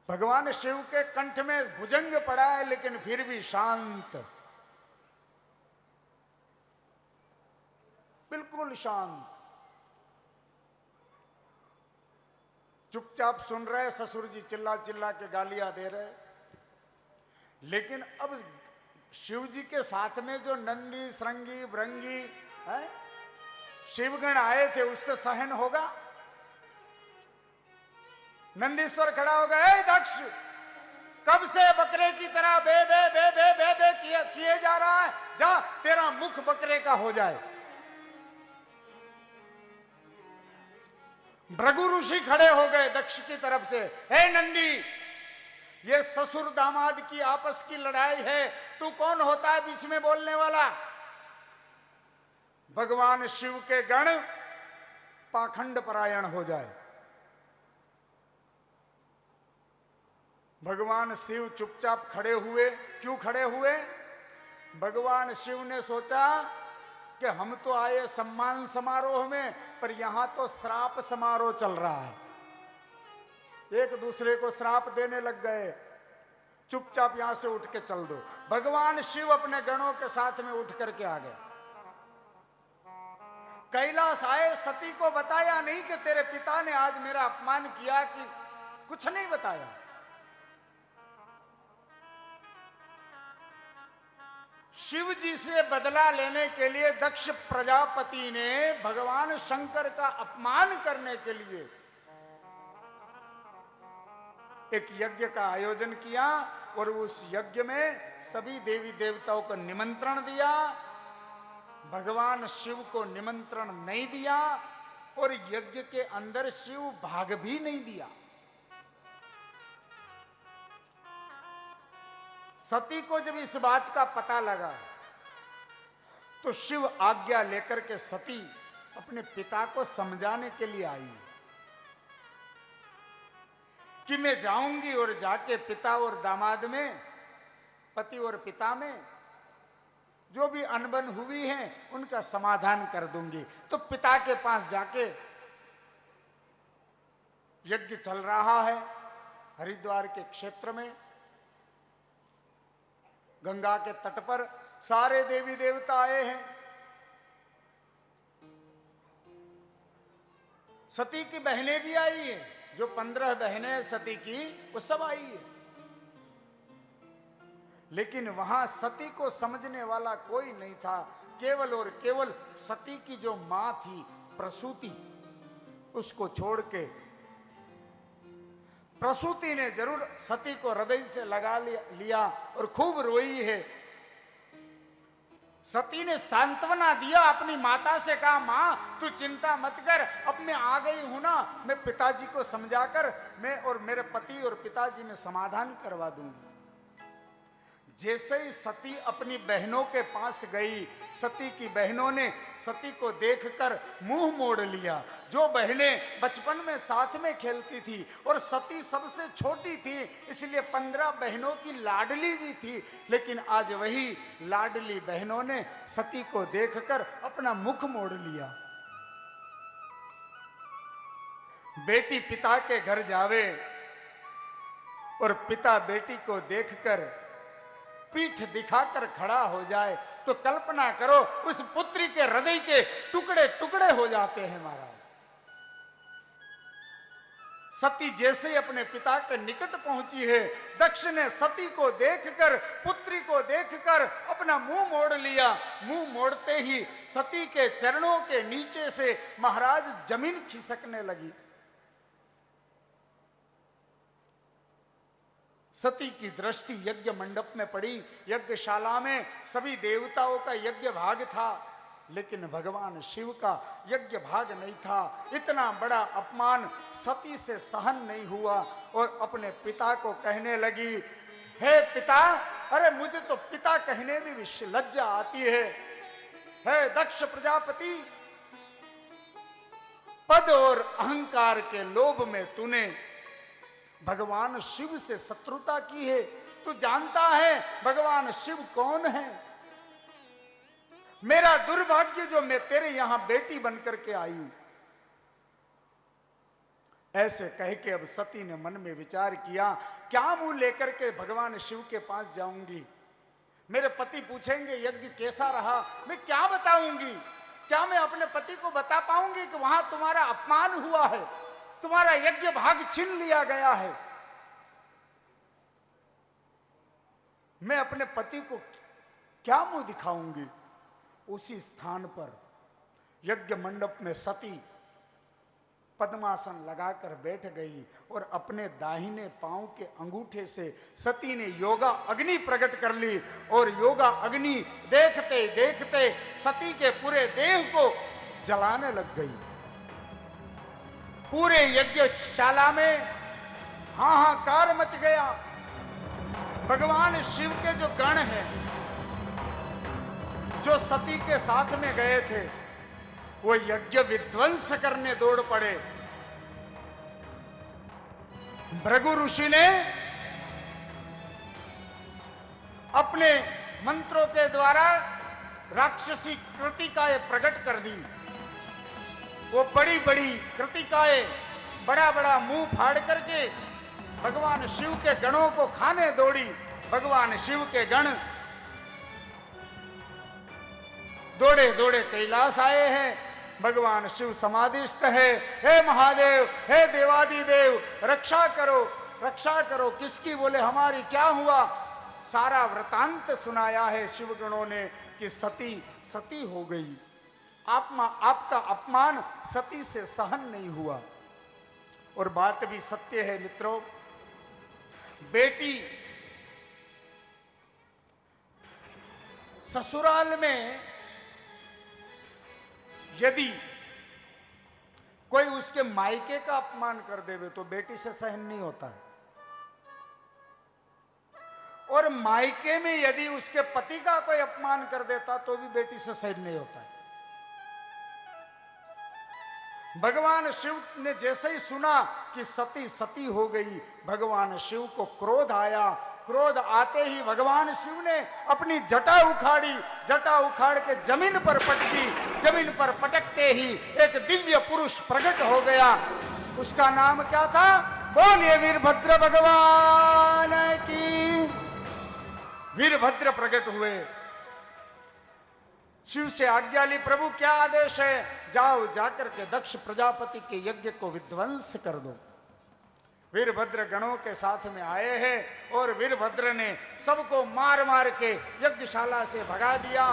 भगवान शिव के कंठ में भुजंग पड़ा है, लेकिन फिर भी शांत, बिल्कुल शांत, चुपचाप सुन रहे। ससुर जी चिल्ला चिल्ला के गालियां दे रहे, लेकिन अब शिव जी के साथ में जो नंदी श्रृंगी भृंगी है, शिवगण आए थे, उससे सहन होगा? नंदीश्वर खड़ा हो गया, ए दक्ष, कब से बकरे की तरह बे बे बे बे बे बे किए जा रहा है? जा, तेरा मुख बकरे का हो जाए। भृगु ऋषि खड़े हो गए दक्ष की तरफ से, हे नंदी, ये ससुर दामाद की आपस की लड़ाई है, तू कौन होता है बीच में बोलने वाला? भगवान शिव के गण पाखंड परायण हो जाए। भगवान शिव चुपचाप खड़े हुए। क्यों खड़े हुए? भगवान शिव ने सोचा कि हम तो आए सम्मान समारोह में, पर यहां तो श्राप समारोह चल रहा है। एक दूसरे को श्राप देने लग गए। चुपचाप यहां से उठ के चल दो। भगवान शिव अपने गणों के साथ में उठ करके आ गए। कैलाश आए, सती को बताया नहीं कि तेरे पिता ने आज मेरा अपमान किया, कि कुछ नहीं बताया। शिव जी से बदला लेने के लिए दक्ष प्रजापति ने भगवान शंकर का अपमान करने के लिए एक यज्ञ का आयोजन किया, और उस यज्ञ में सभी देवी देवताओं को निमंत्रण दिया। भगवान शिव को निमंत्रण नहीं दिया, और यज्ञ के अंदर शिव भाग भी नहीं दिया। सती को जब इस बात का पता लगा, तो शिव आज्ञा लेकर के सती अपने पिता को समझाने के लिए आई कि मैं जाऊंगी और जाके पिता और दामाद में, पति और पिता में जो भी अनबन हुई है उनका समाधान कर दूंगी। तो पिता के पास जाके, यज्ञ चल रहा है हरिद्वार के क्षेत्र में, गंगा के तट पर सारे देवी देवता आए हैं। सती की बहनें भी आई है, जो 15 बहनें सती की, वो सब आई है। लेकिन वहां सती को समझने वाला कोई नहीं था। केवल और केवल सती की जो मां थी प्रसूति, उसको छोड़ के प्रसूति ने जरूर सती को हृदय से लगा लिया और खूब रोई है। सती ने सांत्वना दिया, अपनी माता से कहा, मां तू चिंता मत कर, अब मैं आ गई हूं ना, मैं पिताजी को समझाकर मैं और मेरे पति और पिताजी में समाधान करवा दूंगी। जैसे ही सती अपनी बहनों के पास गई, सती की बहनों ने सती को देखकर मुंह मोड़ लिया। जो बहनें बचपन में साथ में खेलती थी और सती सबसे छोटी थी, इसलिए 15 बहनों की लाडली भी थी, लेकिन आज वही लाडली बहनों ने सती को देखकर अपना मुख मोड़ लिया। बेटी पिता के घर जावे और पिता बेटी को देखकर पीठ दिखाकर खड़ा हो जाए, तो कल्पना करो उस पुत्री के हृदय के टुकड़े टुकड़े हो जाते हैं महाराज। सती जैसे ही अपने पिता के निकट पहुंची है, दक्ष ने सती को देखकर, पुत्री को देखकर अपना मुंह मोड़ लिया। मुंह मोड़ते ही सती के चरणों के नीचे से महाराज जमीन खिसकने लगी। सती की दृष्टि यज्ञ मंडप में पड़ी। यज्ञशाला में सभी देवताओं का यज्ञ भाग था। लेकिन भगवान शिव का यज्ञ भाग नहीं था। इतना बड़ा अपमान सती से सहन नहीं हुआ और अपने पिता को कहने लगी, हे पिता, अरे मुझे तो पिता कहने में भी लज्जा आती है। हे दक्ष प्रजापति, पद और अहंकार के लोभ में तूने भगवान शिव से शत्रुता की है। तू जानता है भगवान शिव कौन है? मेरा दुर्भाग्य जो मैं तेरे यहां बेटी बनकर के आई हूं। ऐसे कह के अब सती ने मन में विचार किया, क्या मुंह लेकर के भगवान शिव के पास जाऊंगी? मेरे पति पूछेंगे यज्ञ कैसा रहा, मैं क्या बताऊंगी? क्या मैं अपने पति को बता पाऊंगी कि वहां तुम्हारा अपमान हुआ है, तुम्हारा यज्ञ भाग छीन लिया गया है? मैं अपने पति को क्या मुंह दिखाऊंगी? उसी स्थान पर यज्ञ मंडप में सती पद्मासन लगाकर बैठ गई और अपने दाहिने पांव के अंगूठे से सती ने योगा अग्नि प्रकट कर ली और योगा अग्नि देखते देखते सती के पूरे देह को जलाने लग गई। पूरे यज्ञशाला में हाहाकार मच गया। भगवान शिव के जो गण हैं, जो सती के साथ में गए थे, वो यज्ञ विध्वंस करने दौड़ पड़े। भृगु ऋषि ने अपने मंत्रों के द्वारा राक्षसी कृतिकाएं प्रकट कर दी। वो बड़ी बड़ी कृतिकाएं बड़ा बड़ा मुंह फाड़ करके भगवान शिव के गणों को खाने दौड़ी। भगवान शिव के गण दौड़े दौड़े कैलाश आए हैं। भगवान शिव समाधिस्थ है। हे महादेव, हे देवादिदेव, रक्षा करो, रक्षा करो। किसकी? बोले हमारी। क्या हुआ? सारा वृतांत सुनाया है शिवगणों ने कि सती सती हो गई। आपका अपमान सती से सहन नहीं हुआ। और बात भी सत्य है मित्रों। बेटी ससुराल में यदि कोई उसके मायके का अपमान कर देवे तो बेटी से सहन नहीं होता है, और मायके में यदि उसके पति का कोई अपमान कर देता तो भी बेटी से सहन नहीं होता है। भगवान शिव ने जैसे ही सुना कि सती सती हो गई, भगवान शिव को क्रोध आया। क्रोध आते ही भगवान शिव ने अपनी जटा उखाड़ी। जटा उखाड़ के जमीन पर पटकी। जमीन पर पटकते ही एक दिव्य पुरुष प्रकट हो गया। उसका नाम क्या था? बोलिए वीरभद्र भगवान की। वीरभद्र प्रकट हुए। शिव से आज्ञा ली, प्रभु क्या आदेश है? जाओ, जाकर के दक्ष प्रजापति के यज्ञ को विध्वंस कर दो। वीरभद्र गणों के साथ में आए हैं और वीरभद्र ने सबको मार मार के यज्ञशाला से भगा दिया।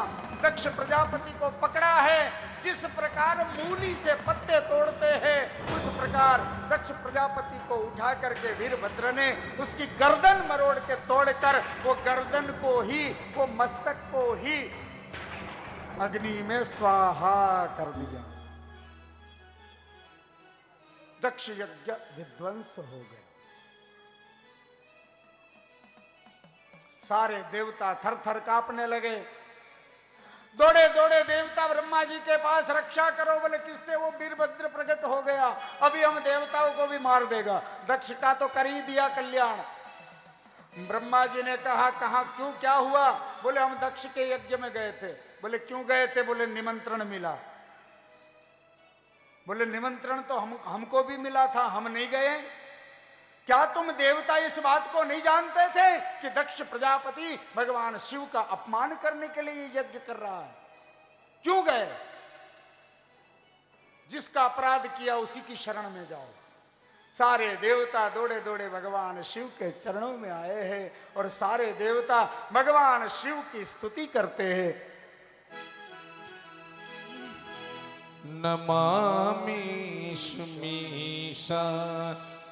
दक्ष प्रजापति को पकड़ा है। जिस प्रकार मूली से पत्ते तोड़ते हैं, उस प्रकार दक्ष प्रजापति को उठा करके वीरभद्र ने उसकी गर्दन मरोड़ के तोड़कर वो गर्दन को ही, वो मस्तक को ही अग्नि में स्वाहा कर दिया। दक्ष यज्ञ विध्वंस हो गया। सारे देवता थर थर कांपने लगे। दौड़े दौड़े देवता ब्रह्मा जी के पास, रक्षा करो। बोले किससे? वो वीरभद्र प्रकट हो गया, अभी हम देवताओं को भी मार देगा। दक्ष का तो कर ही दिया कल्याण। ब्रह्मा जी ने कहा, कहां, क्यों, क्या हुआ? बोले हम दक्ष के यज्ञ में गए थे। बोले क्यों गए थे? बोले निमंत्रण मिला। बोले निमंत्रण तो हमको भी मिला था, हम नहीं गए। क्या तुम देवता इस बात को नहीं जानते थे कि दक्ष प्रजापति भगवान शिव का अपमान करने के लिए यज्ञ कर रहा है? क्यों गए? जिसका अपराध किया उसी की शरण में जाओ। सारे देवता दौड़े दौड़े भगवान शिव के चरणों में आए हैं और सारे देवता भगवान शिव की स्तुति करते हैं। नमामि स्मीशा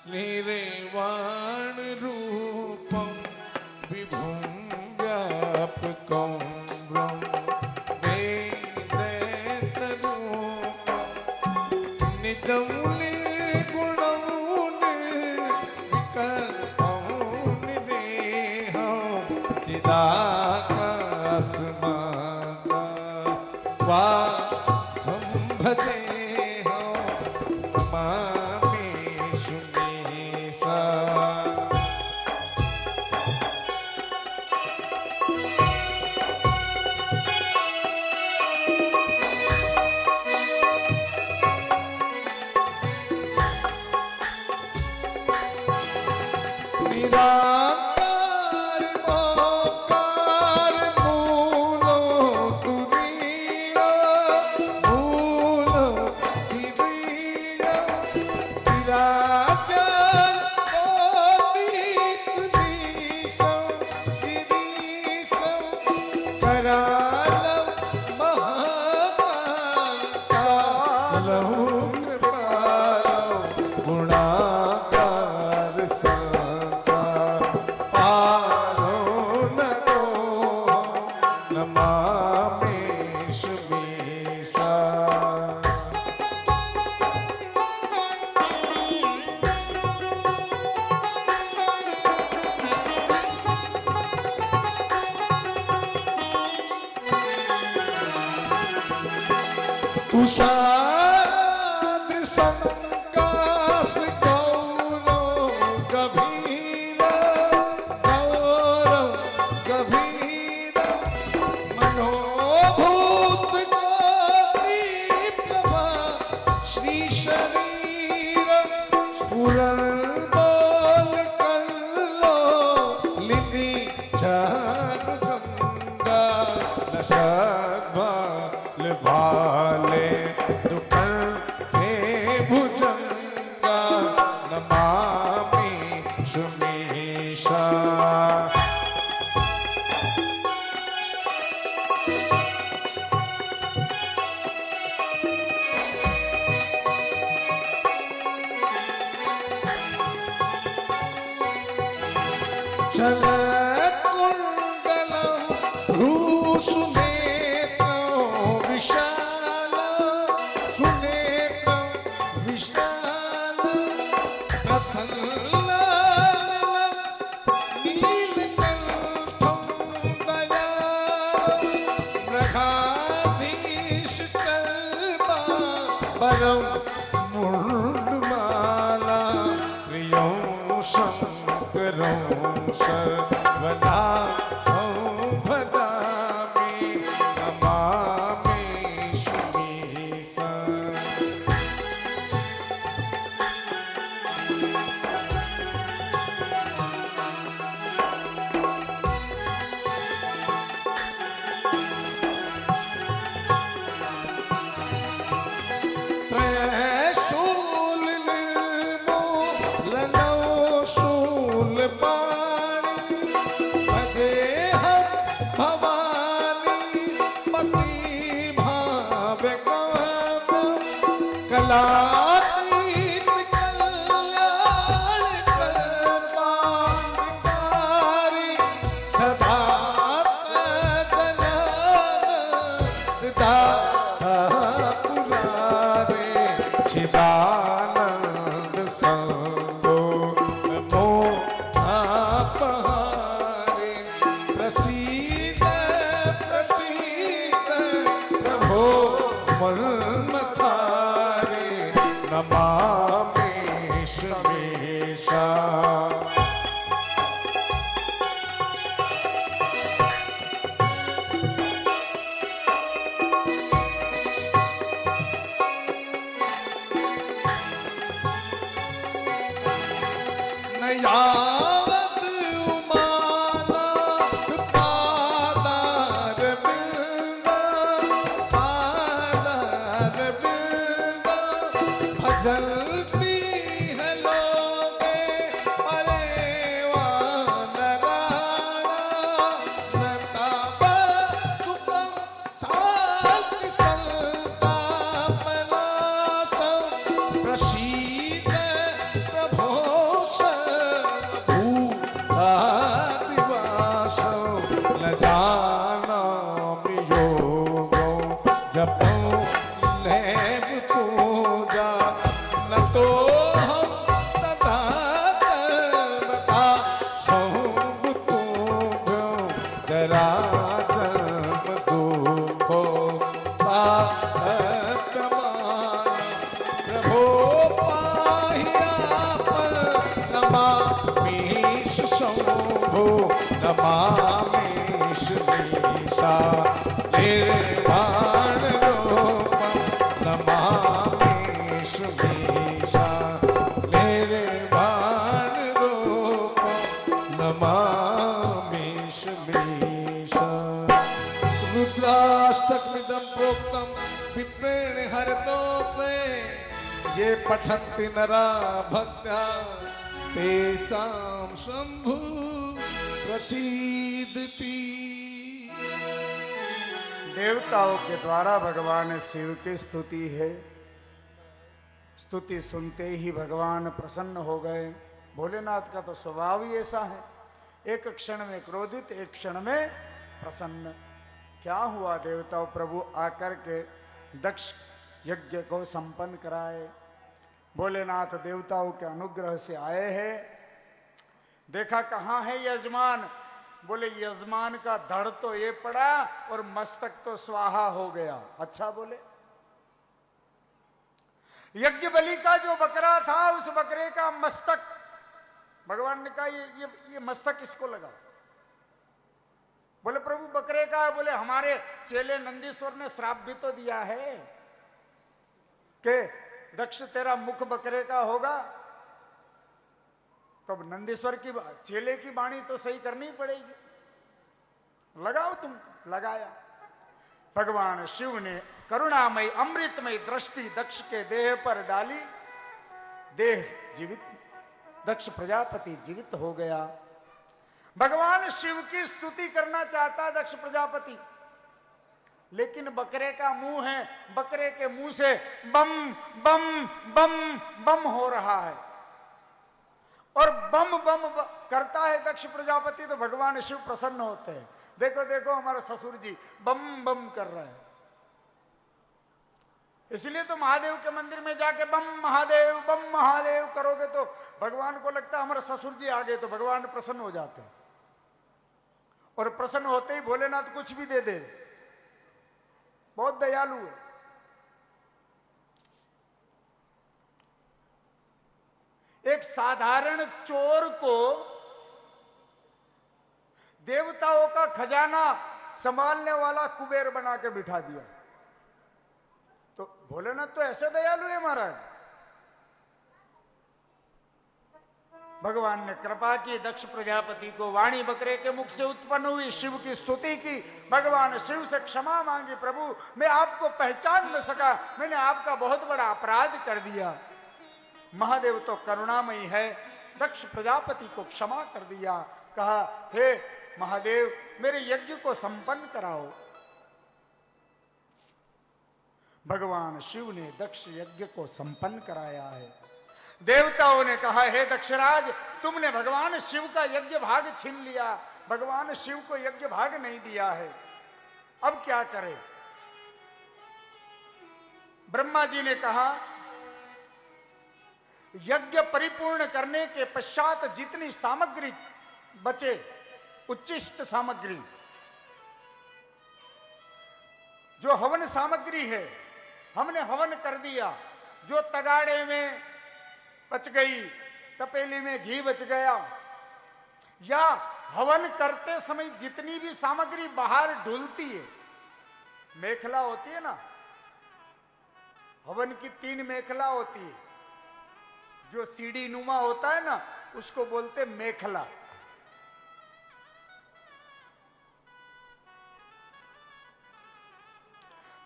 निर्वाण रूपम विभुं व्यापकं ब्रह्म वेदैर्मुखं निराकाश माकाश वासं भजे हो मामेषु मीशा निराकार मोकार मूलो तुरीया मूलो तुरीया निराकार कोटित मीशं गिरीशं करालं महाकालं कृपालं गुणाकार संसार पारो नको नमामेषु मीशा तुषार संकाश गौरव गभीर गौरव गभीर मनोभूत कोटि प्रभा श्री शरीर स्फुरन्बोल कल्लो लिपि चार गंगा नशद्भाल भाले दुखं हे भुजंगा नमामि मीशा चलकुण्डलं भ्रूसुनेत्रं विशालं सुनेत्रं विशालं प्रसन्नाननं नीलकण्ठं दयालं मृगाधीशकल्पा परं मुण्डमाला प्रियं शङ्करं सर्वनाथं भजामि नमामेषु मीशा त्रयशूल निर्मूलनो शूलपाणि भजेऽहं भवानी पति भावकामं कलातीत कल्याण कल्पान्वितारि सदा पुरारे चिदानंद संगो नमो आपहारे प्रसीद प्रसीद प्रभो मन्मथारे नमामेषु मीशा यावत् उमानाथ पादार बिंदा भजन्ति है लोगे परेवा नराणा नताप सुखं शान्ति संतापनाशं प्रसीद प्रभो नमामि श्रीशा निर्वाण रूपम नमामि श्रीशा निर्वाण रूपम नमामि श्रीशा रुद्राष्टकमिदं प्रोक्तं विप्रेण हरतो से ये पठन्ति नरा भक्त्या तेषां शंभु प्रसीदति। देवताओं के द्वारा भगवान शिव की स्तुति है। स्तुति सुनते ही भगवान प्रसन्न हो गए। भोलेनाथ का तो स्वभाव ही ऐसा है, एक क्षण में क्रोधित, एक क्षण में प्रसन्न। क्या हुआ देवताओं, प्रभु आकर के दक्ष यज्ञ को संपन्न कराए। भोलेनाथ देवताओं के अनुग्रह से आए हैं। देखा कहाँ है यजमान, बोले यजमान का धड़ तो ये पड़ा और मस्तक तो स्वाहा हो गया। अच्छा बोले, यज्ञ बलि का जो बकरा था उस बकरे का मस्तक, भगवान ने कहा ये मस्तक इसको लगा। बोले प्रभु बकरे का है। बोले हमारे चेले नंदीश्वर ने श्राप भी तो दिया है कि दक्ष तेरा मुख बकरे का होगा। तब नंदीश्वर की चेले की वाणी तो सही करनी पड़ेगी। लगाओ तुम, लगाया। भगवान शिव ने करुणामयी अमृतमयी दृष्टि दक्ष के देह पर डाली। देह जीवित, दक्ष प्रजापति जीवित हो गया। भगवान शिव की स्तुति करना चाहता दक्ष प्रजापति, लेकिन बकरे का मुंह है, बकरे के मुंह से बम बम बम बम हो रहा है और बम बम करता है दक्ष प्रजापति, तो भगवान शिव प्रसन्न होते हैं। देखो देखो हमारे ससुर जी बम बम कर रहे हैं। इसलिए तो महादेव के मंदिर में जाके बम महादेव करोगे तो भगवान को लगता है हमारे ससुर जी आ गए, तो भगवान प्रसन्न हो जाते हैं। और प्रसन्न होते ही भोलेनाथ कुछ भी दे दे, बहुत दयालु है। एक साधारण चोर को देवताओं का खजाना संभालने वाला कुबेर बना के बिठा दिया। तो भोलेनाथ तो ऐसे दयालु है महाराज। भगवान ने कृपा की, दक्ष प्रजापति को वाणी बकरे के मुख से उत्पन्न हुई, शिव की स्तुति की। भगवान शिव से क्षमा मांगी, प्रभु मैं आपको पहचान न सका, मैंने आपका बहुत बड़ा अपराध कर दिया। महादेव तो करुणामयी है, दक्ष प्रजापति को क्षमा कर दिया। कहा हे महादेव मेरे यज्ञ को संपन्न कराओ। भगवान शिव ने दक्ष यज्ञ को संपन्न कराया है। देवताओं ने कहा हे दक्षराज तुमने भगवान शिव का यज्ञ भाग छीन लिया, भगवान शिव को यज्ञ भाग नहीं दिया है, अब क्या करें। ब्रह्मा जी ने कहा यज्ञ परिपूर्ण करने के पश्चात जितनी सामग्री बचे, उच्चिष्ट सामग्री जो हवन सामग्री है, हमने हवन कर दिया। जो तगाड़े में बच गई, तपेली में घी बच गया, या हवन करते समय जितनी भी सामग्री बाहर ढुलती है, मेखला होती है ना, हवन की 3 मेखला होती है, जो सीढ़ी नुमा होता है ना उसको बोलते मेखला।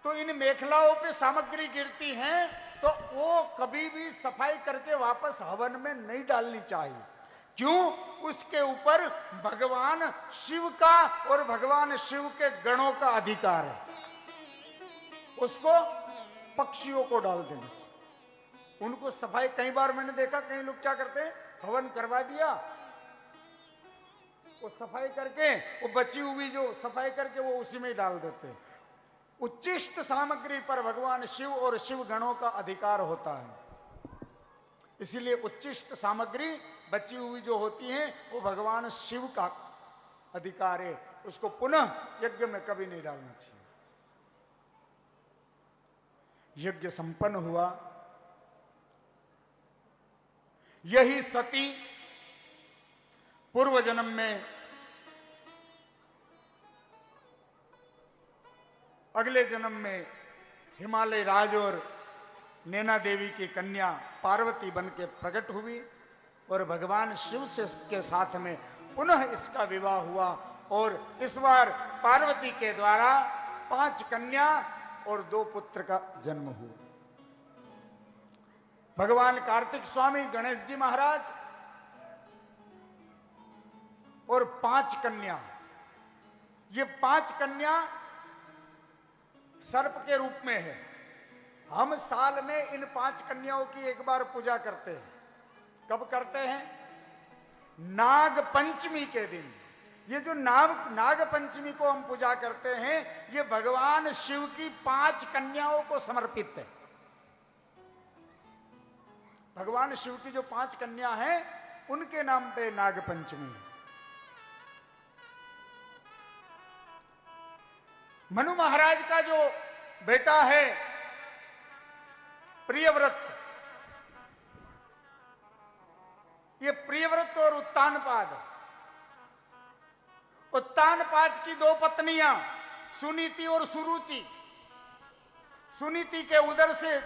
तो इन मेखलाओं पे सामग्री गिरती है तो वो कभी भी सफाई करके वापस हवन में नहीं डालनी चाहिए। क्यों? उसके ऊपर भगवान शिव का और भगवान शिव के गणों का अधिकार है, उसको पक्षियों को डाल देना, उनको सफाई। कई बार मैंने देखा कई लोग क्या करते हैं, हवन करवा दिया, वो सफाई करके वो बची हुई जो सफाई करके वो उसी में ही डाल देते हैं। उच्चिष्ट सामग्री पर भगवान शिव और शिव गणों का अधिकार होता है, इसीलिए उच्चिष्ट सामग्री बची हुई जो होती है वो भगवान शिव का अधिकार है, उसको पुनः यज्ञ में कभी नहीं डालना चाहिए। यज्ञ संपन्न हुआ। यही सती पूर्व जन्म में अगले जन्म में हिमालय राज और नैना देवी की कन्या पार्वती बन के प्रकट हुई और भगवान शिव से के साथ में पुनः इसका विवाह हुआ और इस बार पार्वती के द्वारा 5 कन्या और 2 पुत्र का जन्म हुआ। भगवान कार्तिक स्वामी गणेश जी महाराज और 5 कन्या, ये 5 कन्या सर्प के रूप में है। हम साल में इन 5 कन्याओं की एक बार पूजा करते हैं। कब करते हैं? नाग पंचमी के दिन। ये जो नाग पंचमी को हम पूजा करते हैं, ये भगवान शिव की 5 कन्याओं को समर्पित है। भगवान शिव की जो 5 कन्या हैं, उनके नाम पे नाग पंचमी है। मनु महाराज का जो बेटा है प्रियव्रत, ये प्रियव्रत और उत्तानपाद, उत्तानपाद की 2 पत्नियां सुनीति और सुरुचि। सुनीति के उदर से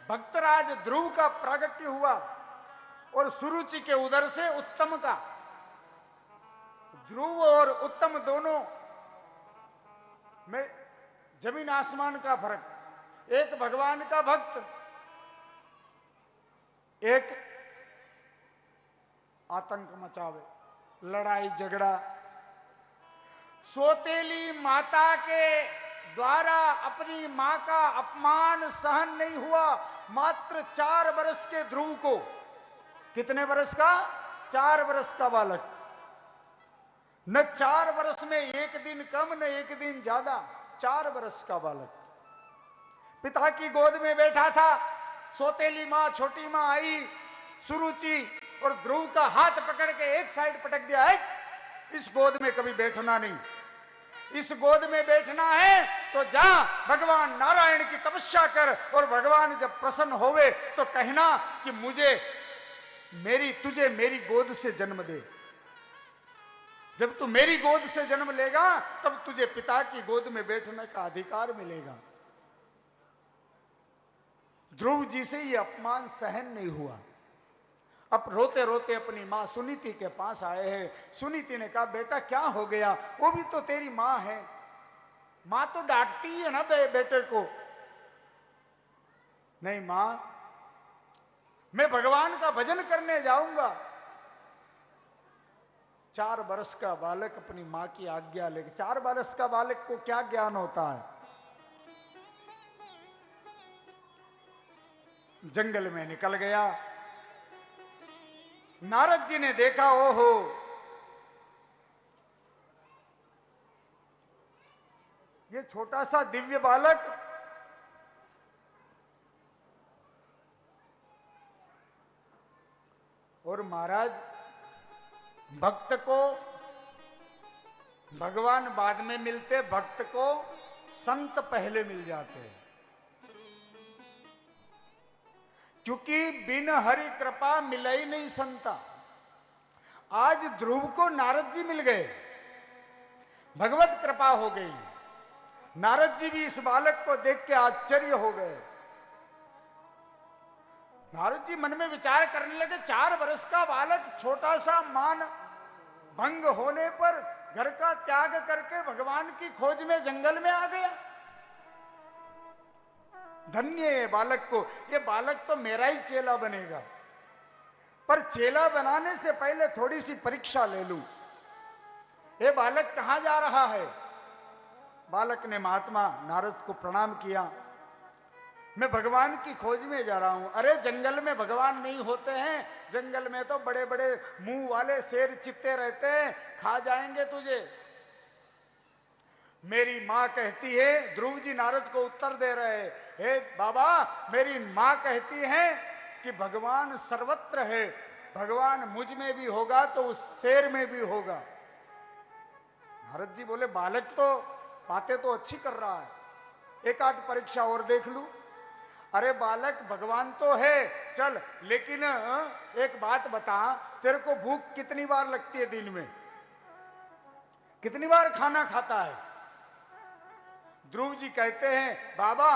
भक्तराज ध्रुव का प्रागट्य हुआ और सुरुचि के उदर से उत्तम का। ध्रुव और उत्तम दोनों में जमीन आसमान का फर्क। एक भगवान का भक्त, एक आतंक मचावे, लड़ाई झगड़ा। सौतेली माता के द्वारा अपनी मां का अपमान सहन नहीं हुआ। मात्र 4 वर्ष के ध्रुव को, कितने वर्ष का? 4 वर्ष का बालक, न 4 वर्ष में 1 दिन कम न 1 दिन ज्यादा, 4 वर्ष का बालक पिता की गोद में बैठा था। सौतेली मां, छोटी मां आई सुरुचि और ध्रुव का हाथ पकड़ के एक साइड पटक दिया है, इस गोद में कभी बैठना नहीं। इस गोद में बैठना है तो जा भगवान नारायण की तपस्या कर, और भगवान जब प्रसन्न होवे तो कहना कि तुझे मेरी गोद से जन्म दे। जब तू मेरी गोद से जन्म लेगा तब तुझे पिता की गोद में बैठने का अधिकार मिलेगा। ध्रुव जी से ये अपमान सहन नहीं हुआ। अब रोते रोते अपनी मां सुनीति के पास आए हैं। सुनीति ने कहा, बेटा क्या हो गया? वो भी तो तेरी मां है, मां तो डांटती है ना बेटे को। नहीं मां, मैं भगवान का भजन करने जाऊंगा। 4 वर्ष का बालक अपनी मां की आज्ञा लेके, 4 वर्ष का बालक को क्या ज्ञान होता है? जंगल में निकल गया। नारद जी ने देखा, ओहो ये छोटा सा दिव्य बालक और महाराज भक्त को भगवान बाद में मिलते, भक्त को संत पहले मिल जाते हैं। क्योंकि बिन हरि कृपा मिले ही नहीं संता। आज ध्रुव को नारद जी मिल गए, भगवत कृपा हो गई। नारद जी भी इस बालक को देख के आश्चर्य हो गए। नारद जी मन में विचार करने लगे, 4 वर्ष का बालक छोटा सा मान भंग होने पर घर का त्याग करके भगवान की खोज में जंगल में आ गया। धन्य है बालक को, ये बालक तो मेरा ही चेला बनेगा। पर चेला बनाने से पहले थोड़ी सी परीक्षा ले लूं। ये बालक कहां जा रहा है? बालक ने महात्मा नारद को प्रणाम किया। मैं भगवान की खोज में जा रहा हूं। अरे जंगल में भगवान नहीं होते हैं, जंगल में तो बड़े बड़े मुंह वाले शेर चित्ते रहते हैं, खा जाएंगे तुझे। मेरी मां कहती है, ध्रुव जी नारद को उत्तर दे रहे हैं, हे बाबा मेरी मां कहती है कि भगवान सर्वत्र है, भगवान मुझ में भी होगा तो उस शेर में भी होगा। नारद जी बोले, बालक तो बातें तो अच्छी कर रहा है, एक आध परीक्षा और देख लूं। अरे बालक भगवान तो है, चल लेकिन एक बात बता, तेरे को भूख कितनी बार लगती है दिन में? कितनी बार खाना खाता है? ध्रुव जी कहते हैं, बाबा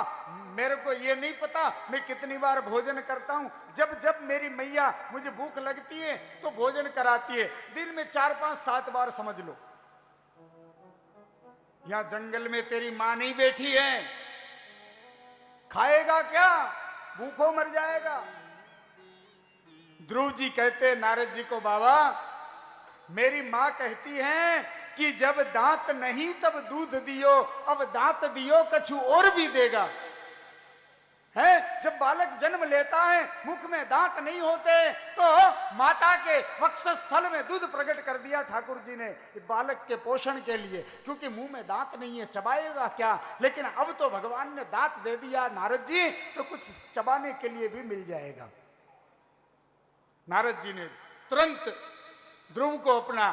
मेरे को ये नहीं पता मैं कितनी बार भोजन करता हूं, जब जब मेरी मैया मुझे भूख लगती है तो भोजन कराती है, दिन में 4, 5, 7 बार समझ लो। यहां जंगल में तेरी मां नहीं बैठी है, खाएगा क्या, भूखों मर जाएगा। ध्रुव जी कहते नारद जी को, बाबा मेरी मां कहती है कि जब दांत नहीं तब दूध दियो, अब दांत दियो कछु और भी देगा। है जब बालक जन्म लेता है मुख में दांत नहीं होते तो माता के वक्षस्थल में दूध प्रकट कर दिया ठाकुर जी ने बालक के पोषण के लिए, क्योंकि मुंह में दांत नहीं है, चबाएगा क्या। लेकिन अब तो भगवान ने दांत दे दिया नारद जी, तो कुछ चबाने के लिए भी मिल जाएगा। नारद जी ने तुरंत ध्रुव को अपना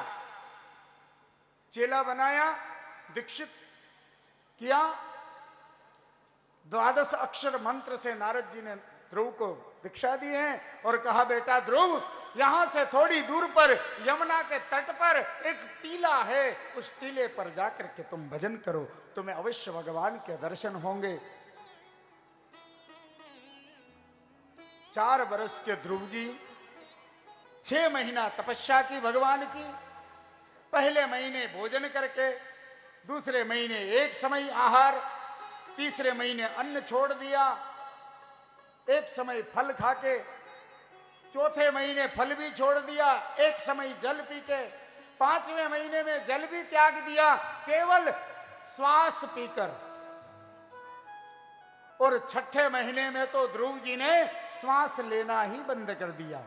चेला बनाया, दीक्षित किया। 12 अक्षर मंत्र से नारद जी ने ध्रुव को दीक्षा दी है और कहा, बेटा ध्रुव यहां से थोड़ी दूर पर यमुना के तट पर एक टीला है, उस टीले पर जाकर के तुम भजन करो, तुम्हें अवश्य भगवान के दर्शन होंगे। 4 वर्ष के ध्रुव जी 6 महीना तपस्या की भगवान की। पहले महीने भोजन करके, दूसरे महीने एक समय आहार, तीसरे महीने अन्न छोड़ दिया, एक समय फल खाके, चौथे महीने फल भी छोड़ दिया, एक समय जल पी के, 5वें महीने में जल भी त्याग दिया, केवल श्वास पीकर। और 6ठे महीने में तो ध्रुव जी ने श्वास लेना ही बंद कर दिया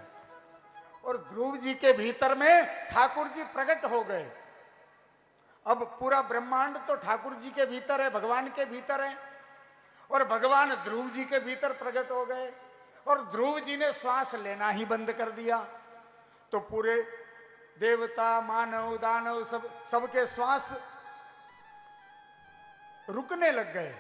और ध्रुव जी के भीतर में ठाकुर जी प्रकट हो गए। अब पूरा ब्रह्मांड तो ठाकुर जी के भीतर है, भगवान के भीतर है, और भगवान ध्रुव जी के भीतर प्रकट हो गए और ध्रुव जी ने श्वास लेना ही बंद कर दिया। तो पूरे देवता, मानव, दानव सबके श्वास रुकने लग गए,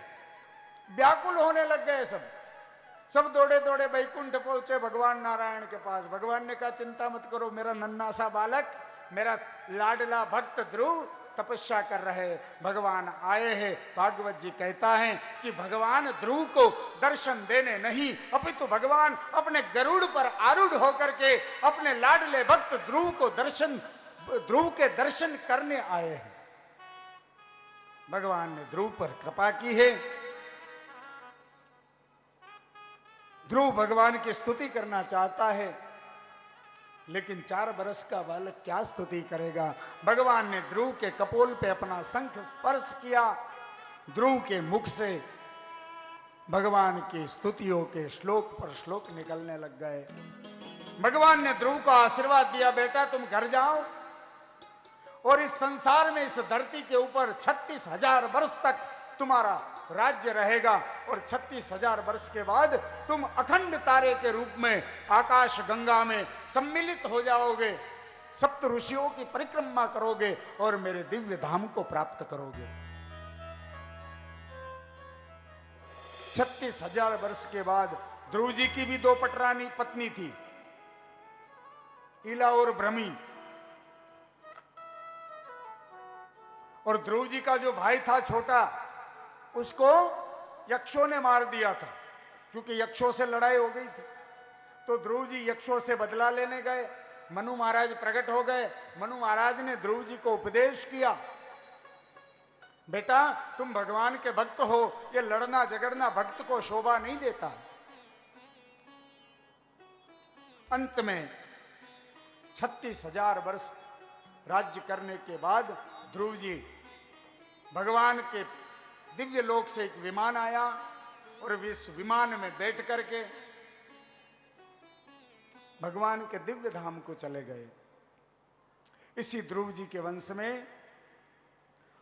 व्याकुल होने लग गए। सब दौड़े दौड़े वैकुंठ पहुंचे भगवान नारायण के पास। भगवान ने कहा, चिंता मत करो, मेरा नन्हा सा बालक, मेरा लाडला भक्त ध्रुव तपस्या कर रहे, भगवान आए हैं। भागवत जी कहता है कि भगवान ध्रुव को दर्शन देने नहीं, अपितु तो भगवान अपने गरुड़ पर आरूढ़ होकर के अपने लाडले भक्त ध्रुव के दर्शन करने आए हैं। भगवान ने ध्रुव पर कृपा की है। ध्रुव भगवान की स्तुति करना चाहता है, लेकिन 4 वर्ष का बालक क्या स्तुति करेगा। भगवान ने ध्रुव के कपोल पे अपना शंख स्पर्श किया, ध्रुव के मुख से भगवान की स्तुतियों के श्लोक पर श्लोक निकलने लग गए। भगवान ने ध्रुव को आशीर्वाद दिया, बेटा तुम घर जाओ और इस संसार में, इस धरती के ऊपर 36,000 वर्ष तक तुम्हारा राज्य रहेगा और 36,000 वर्ष के बाद तुम अखंड तारे के रूप में आकाश गंगा में सम्मिलित हो जाओगे, सप्त ऋषियों की परिक्रमा करोगे और मेरे दिव्य धाम को प्राप्त करोगे। 36,000 वर्ष के बाद ध्रुव जी की भी 2 पटरानी पत्नी थी, इला और भ्रमी। और ध्रुव जी का जो भाई था छोटा, उसको यक्षों ने मार दिया था, क्योंकि यक्षों से लड़ाई हो गई थी। तो ध्रुव जी यक्षों से बदला लेने गए। मनु महाराज प्रकट हो गए। मनु महाराज ने ध्रुव जी को उपदेश किया, बेटा तुम भगवान के भक्त हो, ये लड़ना झगड़ना भक्त को शोभा नहीं देता। अंत में 36,000 वर्ष राज्य करने के बाद ध्रुव जी भगवान के दिव्य लोक से एक विमान आया और इस विमान में बैठ करके भगवान के दिव्य धाम को चले गए। इसी ध्रुव जी के वंश में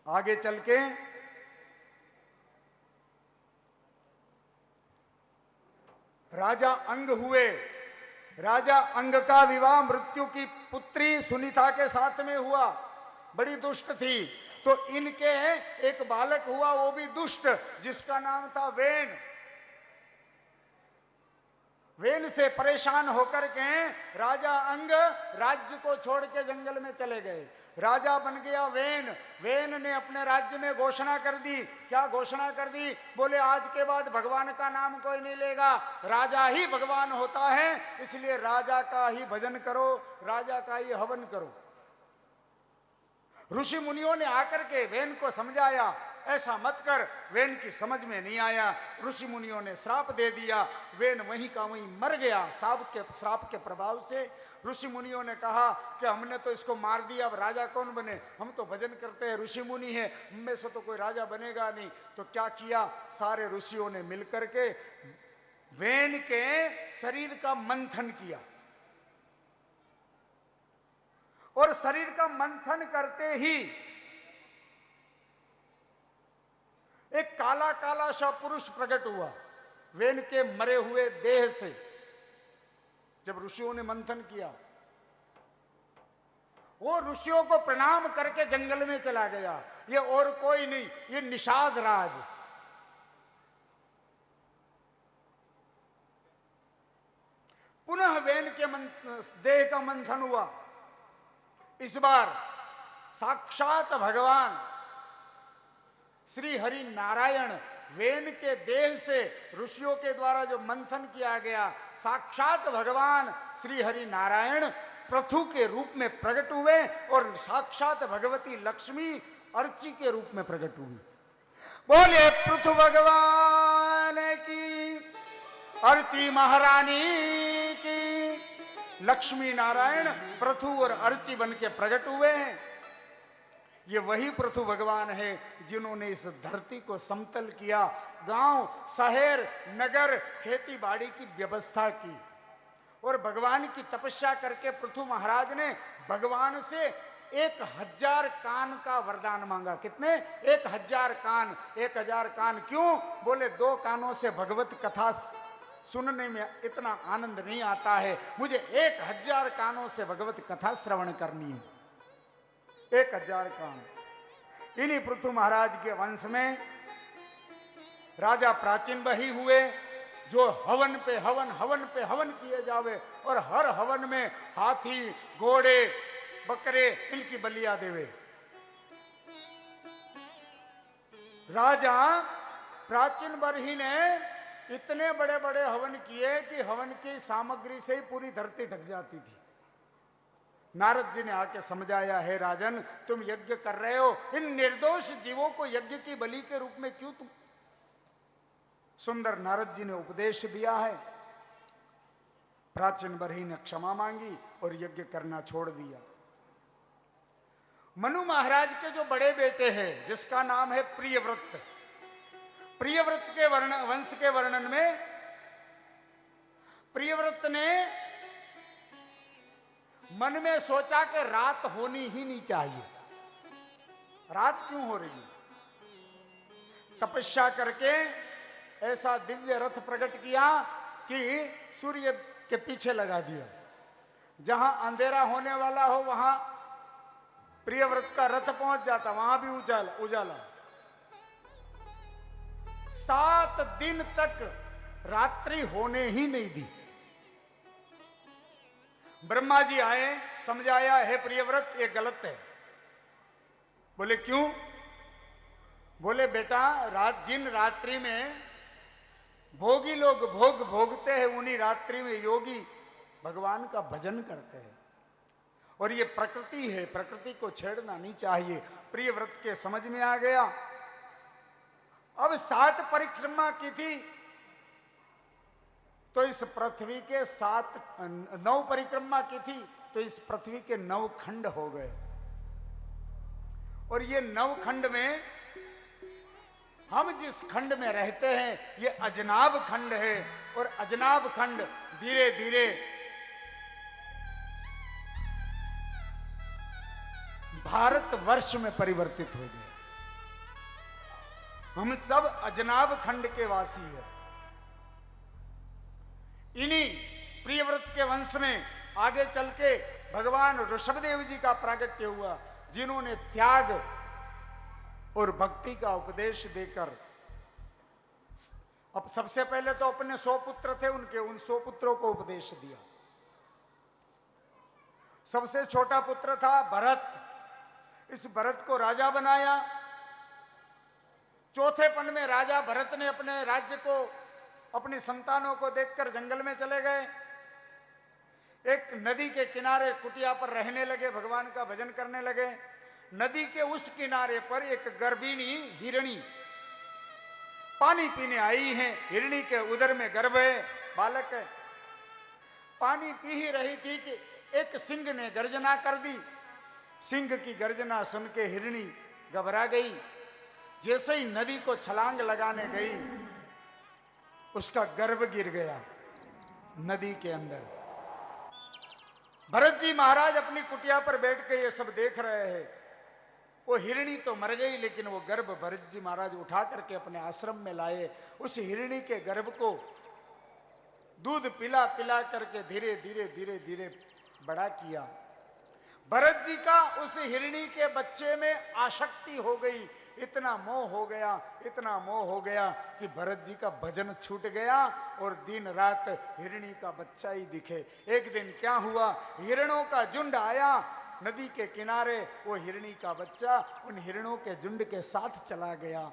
आगे चल के राजा अंग हुए। राजा अंग का विवाह मृत्यु की पुत्री सुनीता के साथ में हुआ, बड़ी दुष्ट थी। तो इनके एक बालक हुआ, वो भी दुष्ट, जिसका नाम था वेन। वेन से परेशान होकर के राजा अंग राज्य को छोड़ के जंगल में चले गए। राजा बन गया वेन। वेन ने अपने राज्य में घोषणा कर दी। क्या घोषणा कर दी? बोले आज के बाद भगवान का नाम कोई नहीं लेगा, राजा ही भगवान होता है, इसलिए राजा का ही भजन करो, राजा का ही हवन करो। ऋषि मुनियों ने आकर के वेन को समझाया, ऐसा मत कर। वेन की समझ में नहीं आया। ऋषि मुनियों ने श्राप दे दिया। वेन वहीं का वहीं मर गया श्राप के प्रभाव से। ऋषि मुनियों ने कहा कि हमने तो इसको मार दिया, अब राजा कौन बने? हम तो भजन करते हैं, ऋषि मुनि है, हम में से तो कोई राजा बनेगा नहीं। तो क्या किया? सारे ऋषियों ने मिलकर के वेन के शरीर का मंथन किया, और शरीर का मंथन करते ही एक काला काला सा पुरुष प्रकट हुआ वेन के मरे हुए देह से। जब ऋषियों ने मंथन किया, वो ऋषियों को प्रणाम करके जंगल में चला गया। ये और कोई नहीं, ये निषाद राज। पुनः वेन के देह का मंथन हुआ। इस बार साक्षात भगवान श्री हरि नारायण वेन के देह से ऋषियों के द्वारा जो मंथन किया गया, साक्षात भगवान श्री हरि नारायण पृथु के रूप में प्रकट हुए और साक्षात भगवती लक्ष्मी अर्ची के रूप में प्रकट हुई। बोले पृथु भगवान की, अर्ची महारानी की। लक्ष्मी नारायण पृथु और अर्ची बन के प्रकट हुए हैं। ये वही पृथु भगवान है जिन्होंने इस धरती को समतल किया, गांव, शहर, नगर, खेती बाड़ी की व्यवस्था की। और भगवान की तपस्या करके पृथु महाराज ने भगवान से 1000 कान का वरदान मांगा। कितने? 1000 कान। 1000 कान क्यों? बोले 2 कानों से भगवत कथा सुनने में इतना आनंद नहीं आता है, मुझे 1000 कानों से भगवत कथा श्रवण करनी है। 1000 कान। इन्हीं पृथु महाराज के वंश में राजा प्राचीन वही हुए जो हवन पे हवन, हवन पे हवन किए जावे, और हर हवन में हाथी, घोड़े, बकरे, इनकी बलियां देवे। राजा प्राचीन बरही ने इतने बड़े बड़े हवन किए कि हवन की सामग्री से ही पूरी धरती ढक जाती थी। नारद जी ने आके समझाया, है राजन, तुम यज्ञ कर रहे हो, इन निर्दोष जीवों को यज्ञ की बलि के रूप में क्यों तुम? सुंदर नारद जी ने उपदेश दिया है। प्राचीन बरही ने क्षमा मांगी और यज्ञ करना छोड़ दिया। मनु महाराज के जो बड़े बेटे हैं, जिसका नाम है प्रियव्रत, प्रियव्रत के वंश के वर्णन में प्रियव्रत ने मन में सोचा कि रात होनी ही नहीं चाहिए। रात क्यों हो रही है? तपस्या करके ऐसा दिव्य रथ प्रकट किया कि सूर्य के पीछे लगा दिया। जहां अंधेरा होने वाला हो वहां प्रियव्रत का रथ पहुंच जाता, वहां भी उजाला। 7 दिन तक रात्रि होने ही नहीं दी। ब्रह्मा जी आए, समझाया, है प्रियव्रत ये गलत है। बोले क्यों? बोले बेटा, जिन रात्रि में भोगी लोग भोग भोगते हैं, उन्हीं रात्रि में योगी भगवान का भजन करते हैं। और ये प्रकृति है, प्रकृति को छेड़ना नहीं चाहिए। प्रियव्रत के समझ में आ गया। अब 7 परिक्रमा की थी, तो इस पृथ्वी के 9 परिक्रमा की थी, तो इस पृथ्वी के 9 खंड हो गए। और ये 9 खंड में हम जिस खंड में रहते हैं, ये अजनाब खंड है। और अजनाब खंड धीरे धीरे भारतवर्ष में परिवर्तित हो गया। हम सब अजनाब खंड के वासी हैं। इन्हीं प्रियव्रत के वंश में आगे चल के भगवान ऋषभदेव जी का प्रागट्य हुआ, जिन्होंने त्याग और भक्ति का उपदेश देकर अब सबसे पहले तो अपने 100 पुत्र थे उनके, उन 100 पुत्रों को उपदेश दिया। सबसे छोटा पुत्र था भरत, इस भरत को राजा बनाया। चौथेपन में राजा भरत ने अपने राज्य को, अपनी संतानों को देखकर जंगल में चले गए। एक नदी के किनारे कुटिया पर रहने लगे, भगवान का भजन करने लगे। नदी के उस किनारे पर एक गर्भिणी हिरणी पानी पीने आई है। हिरणी के उदर में गर्भ है, बालक है। पानी पी ही रही थी कि एक सिंह ने गर्जना कर दी। सिंह की गर्जना सुन के हिरणी घबरा गई। जैसे ही नदी को छलांग लगाने गई, उसका गर्भ गिर गया नदी के अंदर। भरत जी महाराज अपनी कुटिया पर बैठ के ये सब देख रहे हैं। वो हिरणी तो मर गई, लेकिन वो गर्भ भरत जी महाराज उठा करके अपने आश्रम में लाए। उस हिरणी के गर्भ को दूध पिला पिला करके धीरे धीरे धीरे धीरे बड़ा किया। भरत जी का उस हिरणी के बच्चे में आसक्ति हो गई। इतना मोह हो गया, इतना मोह हो गया कि भरत जी का भजन छूट गया और दिन रात हिरणी का बच्चा ही दिखे। एक दिन क्या हुआ, हिरणों का झुंड आया नदी के किनारे। वो हिरणी का बच्चा उन हिरणों के झुंड के साथ चला गया।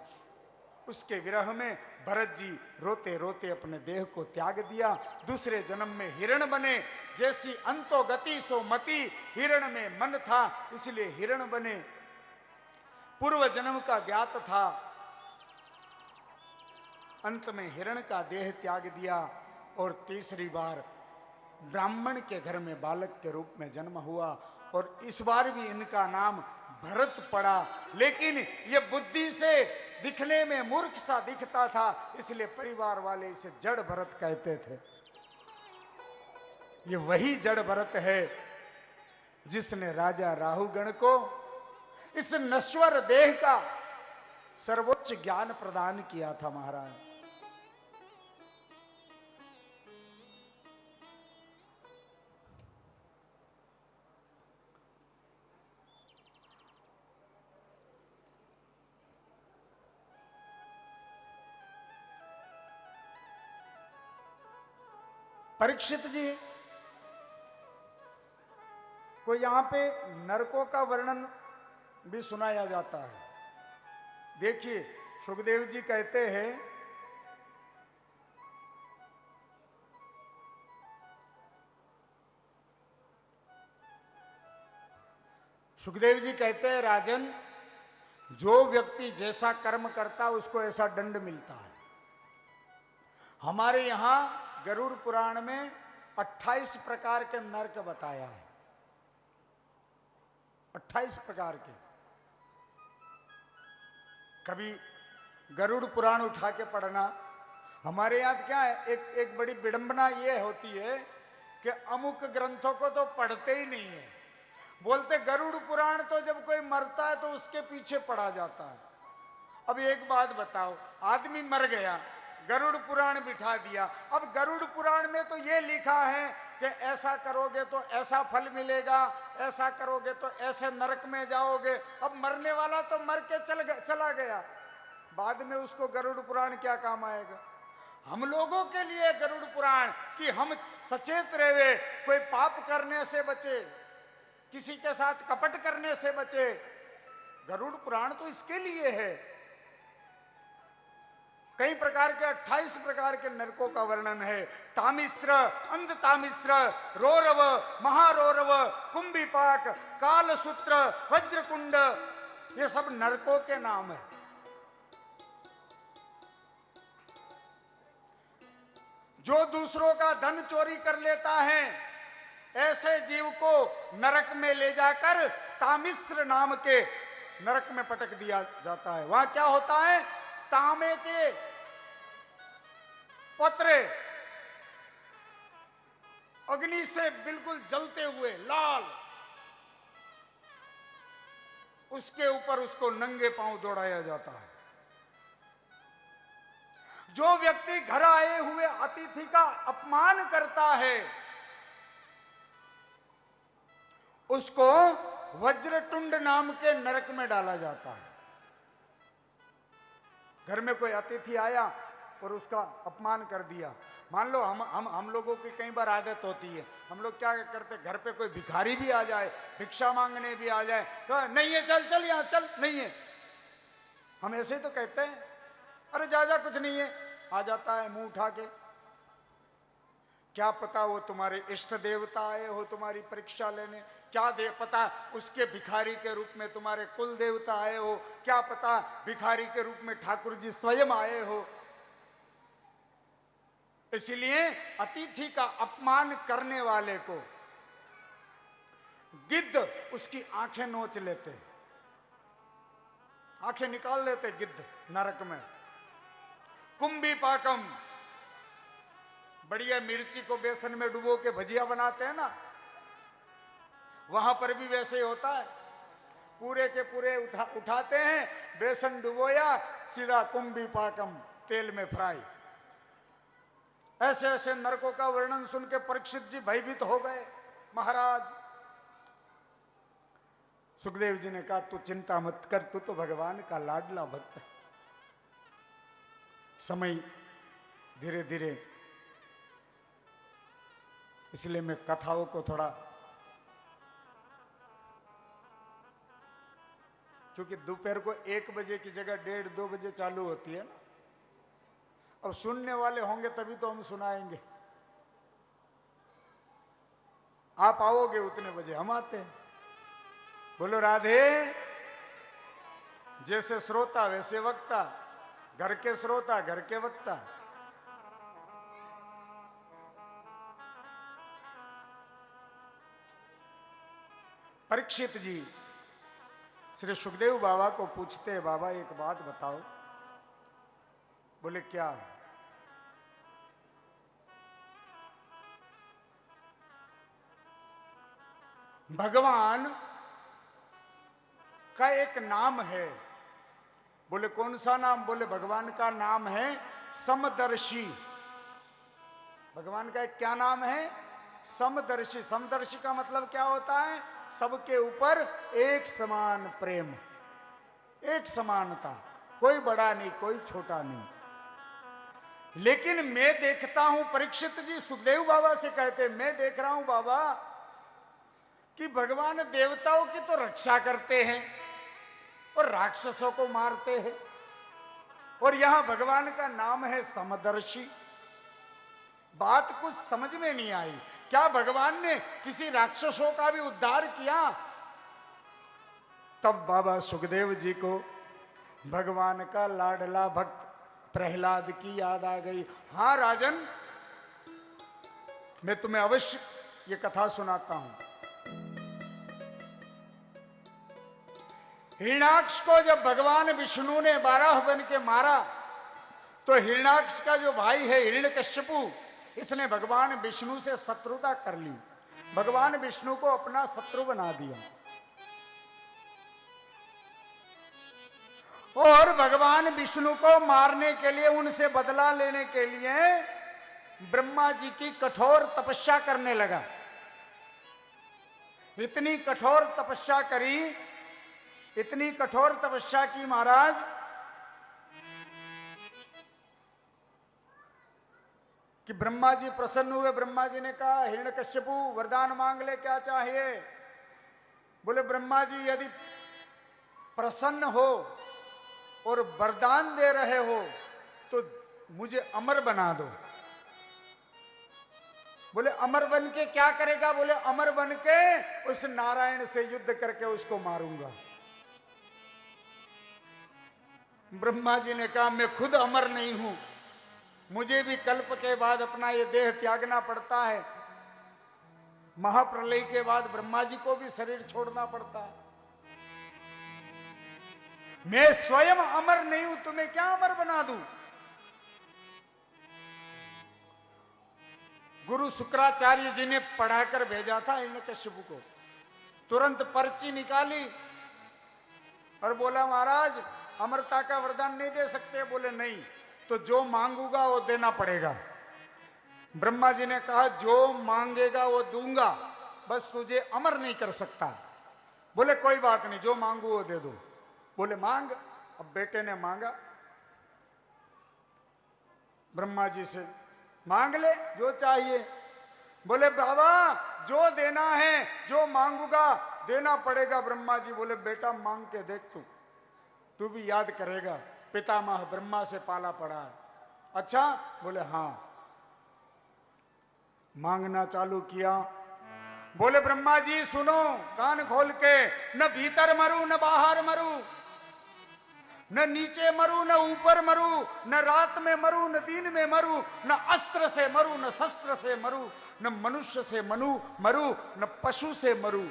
उसके विरह में भरत जी रोते रोते अपने देह को त्याग दिया। दूसरे जन्म में हिरण बने। जैसी अंतो गति सो मति, हिरण में मन था इसलिए हिरण बने। पूर्व जन्म का ज्ञात था, अंत में हिरण का देह त्याग दिया और तीसरी बार ब्राह्मण के घर में बालक के रूप में जन्म हुआ। और इस बार भी इनका नाम भरत पड़ा। लेकिन ये बुद्धि से दिखने में मूर्ख सा दिखता था, इसलिए परिवार वाले इसे जड़ भरत कहते थे। ये वही जड़ भरत है जिसने राजा राहुगण को इस नश्वर देह का सर्वोच्च ज्ञान प्रदान किया था। महाराज, परीक्षित जी को यहां पे नरकों का वर्णन भी सुनाया जाता है। देखिए, सुखदेव जी कहते हैं, सुखदेव जी कहते हैं, राजन, जो व्यक्ति जैसा कर्म करता है उसको ऐसा दंड मिलता है। हमारे यहां गरुड़ पुराण में 28 प्रकार के नरक बताया है। 28 प्रकार के। कभी गरुड़ पुराण उठा के पढ़ना। हमारे यहाँ क्या है, एक बड़ी विडंबना ये होती है कि अमुक ग्रंथों को तो पढ़ते ही नहीं है। बोलते गरुड़ पुराण तो जब कोई मरता है तो उसके पीछे पढ़ा जाता है। अब एक बात बताओ, आदमी मर गया, गरुड़ पुराण बिठा दिया। अब गरुड़ पुराण में तो ये लिखा है कि ऐसा करोगे तो ऐसा फल मिलेगा, ऐसा करोगे तो ऐसे नरक में जाओगे। अब मरने वाला तो मर के चला गया, बाद में उसको गरुड़ पुराण क्या काम आएगा। हम लोगों के लिए गरुड़ पुराण कि हम सचेत रहे, कोई पाप करने से बचे, किसी के साथ कपट करने से बचे। गरुड़ पुराण तो इसके लिए है। कई प्रकार के 28 प्रकार के नरकों का वर्णन है। तामिश्र, अंध तामिश्र, रोरव, महारोरव, कुंभीपाक, कालसूत्र, वज्रकुंड, ये सब नरकों के नाम है। जो दूसरों का धन चोरी कर लेता है, ऐसे जीव को नरक में ले जाकर तामिश्र नाम के नरक में पटक दिया जाता है। वहां क्या होता है, तांबे के पत्रे अग्नि से बिल्कुल जलते हुए लाल, उसके ऊपर उसको नंगे पांव दौड़ाया जाता है। जो व्यक्ति घर आए हुए अतिथि का अपमान करता है, उसको वज्रटुंड नाम के नरक में डाला जाता है। घर में कोई अतिथि आया, और उसका अपमान कर दिया। मान लो हम लोगों की कई बार आदत होती है, हम लोग क्या करते, घर पे कोई भिखारी भी आ जाए, भिक्षा मांगने भी आ जाए, तो नहीं है, चल चल यहाँ चल, नहीं है, हम ऐसे ही तो कहते हैं, अरे जा जा कुछ नहीं है, आ जाता है मुंह उठा के। क्या पता वो तुम्हारे इष्ट देवता आए हो तुम्हारी परीक्षा लेने, क्या दे पता उसके भिखारी के रूप में तुम्हारे कुल देवता आए हो, क्या पता भिखारी के रूप में ठाकुर जी स्वयं आए हो। इसलिए अतिथि का अपमान करने वाले को गिद्ध उसकी आंखें नोच लेते, आंखें निकाल लेते गिद्ध नरक में। कुंभी पाकम, बढ़िया मिर्ची को बेसन में डुबो के भजिया बनाते हैं ना, वहां पर भी वैसे ही होता है, पूरे के पूरे उठाते हैं, बेसन डुबोया, सीधा कुंभी पाकम, तेल में फ्राई। ऐसे ऐसे नरकों का वर्णन सुन के परीक्षित जी भयभीत हो गए। महाराज, सुखदेव जी ने कहा तू चिंता मत कर, तू तो भगवान का लाडला भक्त है। समय धीरे धीरे, इसलिए मैं कथाओं को थोड़ा, क्योंकि दोपहर को 1 बजे की जगह 1:30-2 बजे चालू होती है ना, अब सुनने वाले होंगे तभी तो हम सुनाएंगे। आप आओगे उतने बजे हम आते हैं। बोलो राधे। जैसे श्रोता वैसे वक्ता, घर के श्रोता घर के वक्ता। परीक्षित जी श्री सुखदेव बाबा को पूछते, बाबा एक बात बताओ। बोले क्या? भगवान का एक नाम है। बोले कौन सा नाम? बोले भगवान का नाम है समदर्शी। भगवान का एक क्या नाम है? समदर्शी। समदर्शी का मतलब क्या होता है? सबके ऊपर एक समान प्रेम, एक समानता, कोई बड़ा नहीं कोई छोटा नहीं। लेकिन मैं देखता हूं, परीक्षित जी सुखदेव बाबा से कहते, मैं देख रहा हूं बाबा कि भगवान देवताओं की तो रक्षा करते हैं और राक्षसों को मारते हैं, और यहां भगवान का नाम है समदर्शी। बात कुछ समझ में नहीं आई। क्या भगवान ने किसी राक्षसों का भी उद्धार किया? तब बाबा सुखदेव जी को भगवान का लाडला भक्त प्रहलाद की याद आ गई। हां राजन, मैं तुम्हें अवश्य ये कथा सुनाता हूं। हिरण्याक्ष को जब भगवान विष्णु ने 12 बन के मारा, तो हिरण्याक्ष का जो भाई है हिरण्यकश्यपु, इसने भगवान विष्णु से शत्रुता कर ली, भगवान विष्णु को अपना शत्रु बना दिया। और भगवान विष्णु को मारने के लिए, उनसे बदला लेने के लिए ब्रह्मा जी की कठोर तपस्या करने लगा। इतनी कठोर तपस्या करी, इतनी कठोर तपस्या की महाराज, कि ब्रह्मा जी प्रसन्न हुए। ब्रह्मा जी ने कहा हिरण्यकश्यपु वरदान मांग ले, क्या चाहिए? बोले ब्रह्मा जी यदि प्रसन्न हो और वरदान दे रहे हो तो मुझे अमर बना दो। बोले अमर बन के क्या करेगा? बोले अमर बन के उस नारायण से युद्ध करके उसको मारूंगा। ब्रह्मा जी ने कहा मैं खुद अमर नहीं हूं, मुझे भी कल्प के बाद अपना ये देह त्यागना पड़ता है। महाप्रलय के बाद ब्रह्मा जी को भी शरीर छोड़ना पड़ता है। मैं स्वयं अमर नहीं हूं, तुम्हें क्या अमर बना दूं? गुरु शुक्राचार्य जी ने पढ़ाकर भेजा था हिरण्यकश्यपु को। तुरंत पर्ची निकाली और बोला महाराज अमरता का वरदान नहीं दे सकते। बोले नहीं, तो जो मांगूगा वो देना पड़ेगा। ब्रह्मा जी ने कहा जो मांगेगा वो दूंगा, बस तुझे अमर नहीं कर सकता। बोले कोई बात नहीं, जो मांगू वो दे दो। बोले मांग। अब बेटे ने मांगा। ब्रह्मा जी से, मांग ले जो चाहिए। बोले बाबा जो देना है, जो मांगूगा देना पड़ेगा। ब्रह्मा जी बोले बेटा मांग के देख, तू भी याद करेगा, पितामह ब्रह्मा से पाला पड़ा है। अच्छा, बोले हाँ। मांगना चालू किया। बोले ब्रह्मा जी सुनो कान खोल के, न भीतर मरू न बाहर मरू, न नीचे मरू न ऊपर मरू, न रात में मरू न दिन में मरू, न अस्त्र से मरू न शस्त्र से मरू, न मनुष्य से मरू न पशु से मरू।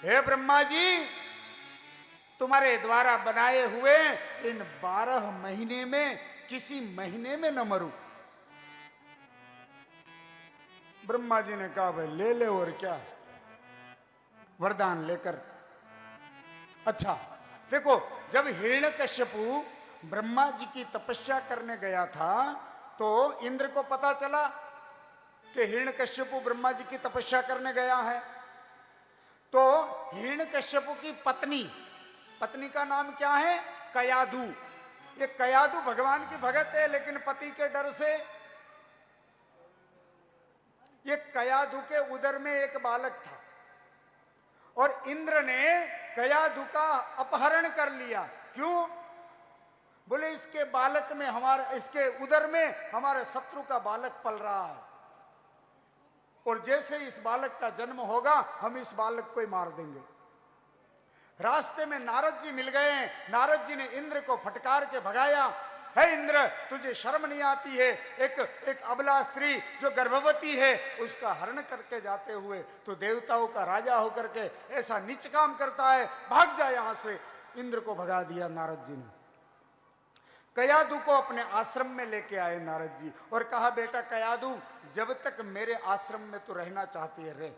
हे ब्रह्मा जी तुम्हारे द्वारा बनाए हुए इन 12 महीने में किसी महीने में न मरू। ब्रह्मा जी ने कहा भाई ले ले, और क्या, वरदान लेकर। अच्छा देखो, जब हिरण्यकश्यपु ब्रह्मा जी की तपस्या करने गया था तो इंद्र को पता चला कि हिरण्यकश्यपु ब्रह्मा जी की तपस्या करने गया है। तो हिरण्यकश्यपु की पत्नी का नाम क्या है? कयाधु। ये कयाधु भगवान की भगत है, लेकिन पति के डर से ये कयाधु के उदर में एक बालक था और इंद्र ने कयाधु का अपहरण कर लिया। क्यों? बोले इसके बालक में इसके उदर में हमारे शत्रु का बालक पल रहा है और जैसे इस बालक का जन्म होगा हम इस बालक को ही मार देंगे। रास्ते में नारद जी मिल गए। नारद जी ने इंद्र को फटकार के भगाया। है इंद्र, तुझे शर्म नहीं आती है? एक अबला स्त्री जो गर्भवती है उसका हरण करके जाते हुए तो देवताओं का राजा होकर के ऐसा नीच काम करता है, भाग जा यहां से। इंद्र को भगा दिया नारद जी ने। कयाधु को अपने आश्रम में लेके आए नारद जी और कहा बेटा कयाधु, जब तक मेरे आश्रम में तू रहना चाहती है रह,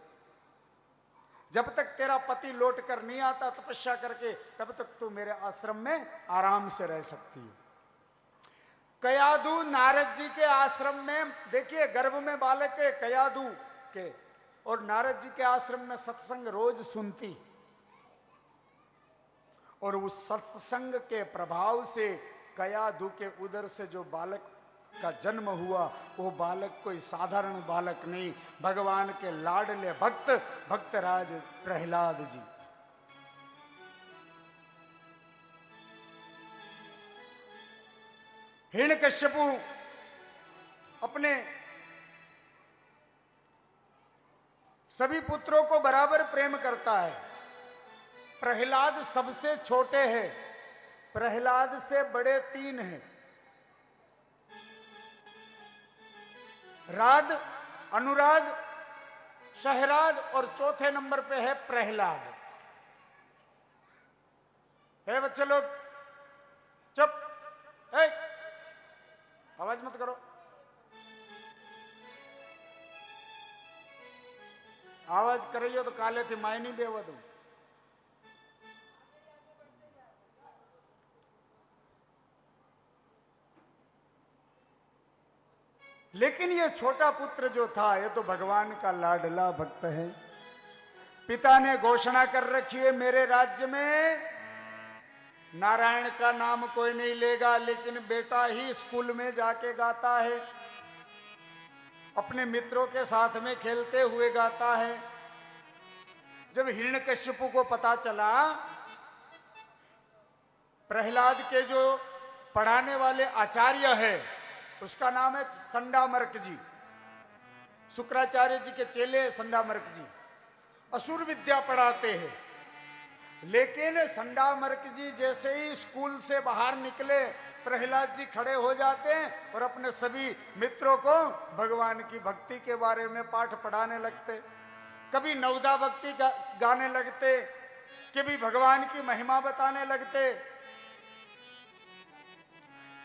जब तक तेरा पति लौट कर नहीं आता तपस्या करके तब तक तू मेरे आश्रम में आराम से रह सकती है। कयाधु नारद जी के आश्रम में, देखिए गर्भ में बालक है कयाधु के, और नारद जी के आश्रम में सत्संग रोज सुनती और उस सत्संग के प्रभाव से कयाधु के उदर से जो बालक का जन्म हुआ वो बालक कोई साधारण बालक नहीं, भगवान के लाडले भक्तराज प्रहलाद जी। हिरण्यकश्यपु अपने सभी पुत्रों को बराबर प्रेम करता है। प्रहलाद सबसे छोटे हैं, प्रहलाद से बड़े 3 हैं, राध, अनुराग, शहराद और चौथे नंबर पे है प्रहलाद। है बच्चे लोग चुप, है आवाज मत करो। आवाज कर रही हो तो काले थी माय नहीं बेवा दू। लेकिन ये छोटा पुत्र जो था ये तो भगवान का लाडला भक्त है। पिता ने घोषणा कर रखी है मेरे राज्य में नारायण का नाम कोई नहीं लेगा, लेकिन बेटा ही स्कूल में जाके गाता है, अपने मित्रों के साथ में खेलते हुए गाता है। जब हिरण्यकश्यपु को पता चला प्रहलाद के जो पढ़ाने वाले आचार्य है उसका नाम है संडामर्क जी, शुक्राचार्य जी के चेले संडामर्क जी, असुर विद्या पढ़ाते हैं। लेकिन संडामर्क जी जैसे ही स्कूल से बाहर निकले प्रहलाद जी खड़े हो जाते हैं और अपने सभी मित्रों को भगवान की भक्ति के बारे में पाठ पढ़ाने लगते। कभी नवदा भक्ति गाने लगते, कभी भगवान की महिमा बताने लगते।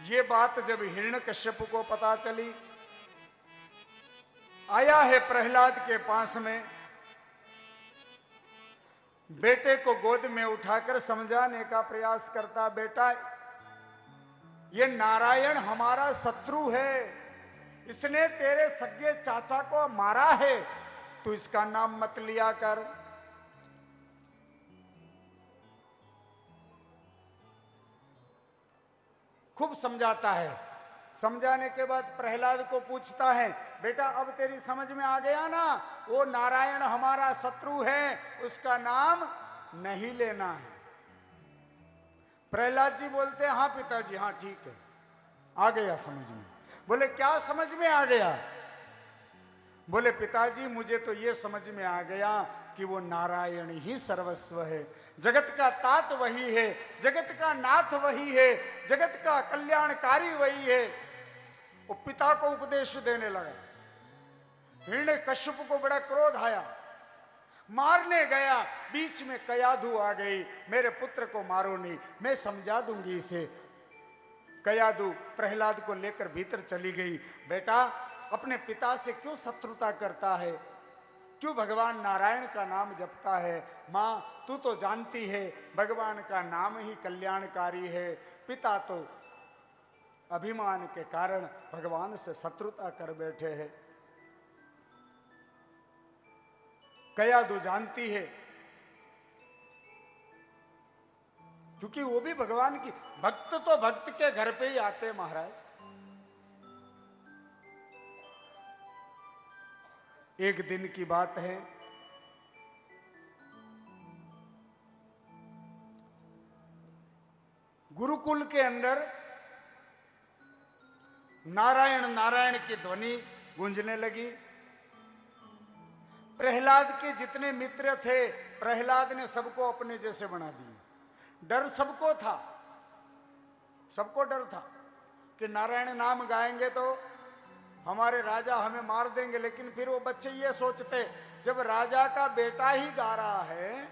ये बात जब हिरण्यकश्यपु को पता चली, आया है प्रहलाद के पास में, बेटे को गोद में उठाकर समझाने का प्रयास करता, बेटा ये नारायण हमारा शत्रु है, इसने तेरे सगे चाचा को मारा है, तू इसका नाम मत लिया कर। खूब समझाता है, समझाने के बाद प्रहलाद को पूछता है, बेटा अब तेरी समझ में आ गया ना, वो नारायण हमारा शत्रु है, उसका नाम नहीं लेना है। प्रहलाद जी बोलते हैं, हाँ पिताजी, हाँ ठीक है, आ गया समझ में। बोले क्या समझ में आ गया? बोले पिताजी मुझे तो ये समझ में आ गया कि वो नारायण ही सर्वस्व है, जगत का तात वही है, जगत का नाथ वही है, जगत का कल्याणकारी वही है। वो पिता को उपदेश देने लगा। हिरण्यकश्यप को बड़ा क्रोध आया, मारने गया, बीच में कयाधु आ गई, मेरे पुत्र को मारो नहीं, मैं समझा दूंगी इसे। कयाधु प्रहलाद को लेकर भीतर चली गई। बेटा अपने पिता से क्यों शत्रुता करता है, क्यों भगवान नारायण का नाम जपता है? माँ तू तो जानती है भगवान का नाम ही कल्याणकारी है, पिता तो अभिमान के कारण भगवान से शत्रुता कर बैठे हैं। कयाधु जानती है, क्योंकि वो भी भगवान की भक्त, तो भक्त के घर पे ही आते महाराज। एक दिन की बात है, गुरुकुल के अंदर नारायण नारायण की ध्वनि गूंजने लगी। प्रहलाद के जितने मित्र थे, प्रहलाद ने सबको अपने जैसे बना दिए। डर सबको था, सबको डर था कि नारायण नाम गाएंगे तो हमारे राजा हमें मार देंगे। लेकिन फिर वो बच्चे ये सोचते, जब राजा का बेटा ही गा रहा है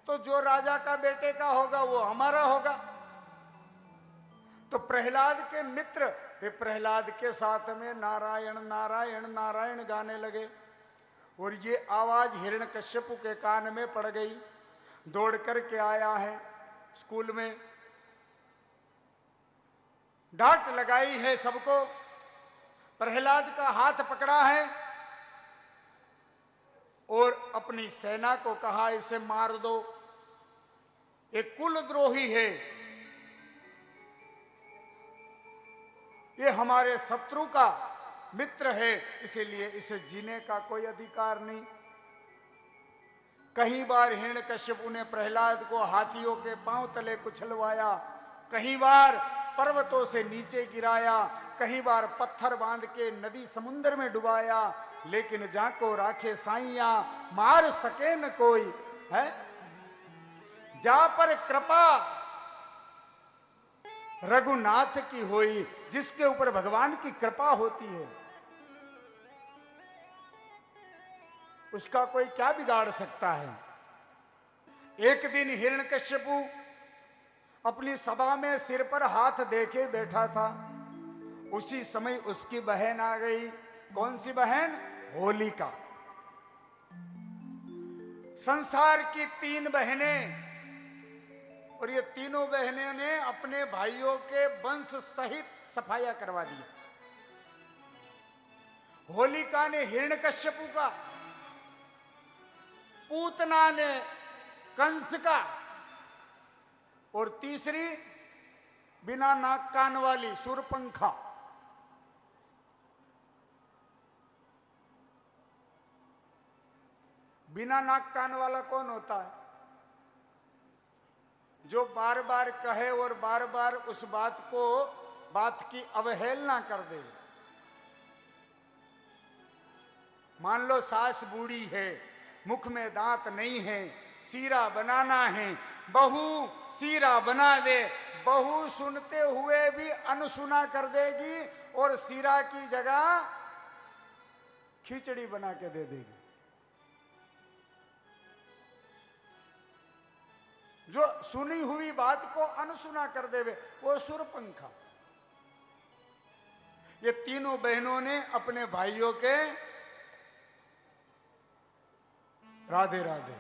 तो जो राजा का बेटे का होगा वो हमारा होगा। तो प्रहलाद के मित्र वे प्रहलाद के साथ में नारायण नारायण नारायण गाने लगे। और ये आवाज हिरण्यकश्यप के कान में पड़ गई। दौड़ करके आया है स्कूल में, डांट लगाई है सबको, प्रहलाद का हाथ पकड़ा है और अपनी सेना को कहा इसे मार दो, एक कुलद्रोही है, ये हमारे शत्रु का मित्र है, इसीलिए इसे जीने का कोई अधिकार नहीं। कई बार हिरण्यकश्यप ने प्रहलाद को हाथियों के पांव तले कुचलवाया, कई बार पर्वतों से नीचे गिराया, कई बार पत्थर बांध के नदी समुद्र में डुबाया, लेकिन जाको राखे साइया मार सके न कोई है। जा पर कृपा रघुनाथ की होई, जिसके ऊपर भगवान की कृपा होती है उसका कोई क्या बिगाड़ सकता है। एक दिन हिरण्यकश्यपु अपनी सभा में सिर पर हाथ देके बैठा था। उसी समय उसकी बहन आ गई। कौन सी बहन? होलिका। संसार की 3 बहनें, और ये तीनों बहनें ने अपने भाइयों के वंश सहित सफाया करवा दिया। होलिका ने हिरण्यकश्यपु का, पूतना ने कंस का, और तीसरी बिना नाक कान वाली शूरपंखा। बिना नाक कान वाला कौन होता है? जो बार बार कहे और बार बार उस बात की अवहेलना कर दे। मान लो सास बूढ़ी है, मुख में दांत नहीं है, सीरा बनाना है, बहू सीरा बना दे, बहू सुनते हुए भी अनसुना कर देगी और सीरा की जगह खिचड़ी बना के दे देगी। जो सुनी हुई बात को अनसुना कर देवे वो शूरपंखा। ये तीनों बहनों ने अपने भाइयों के राधे राधे।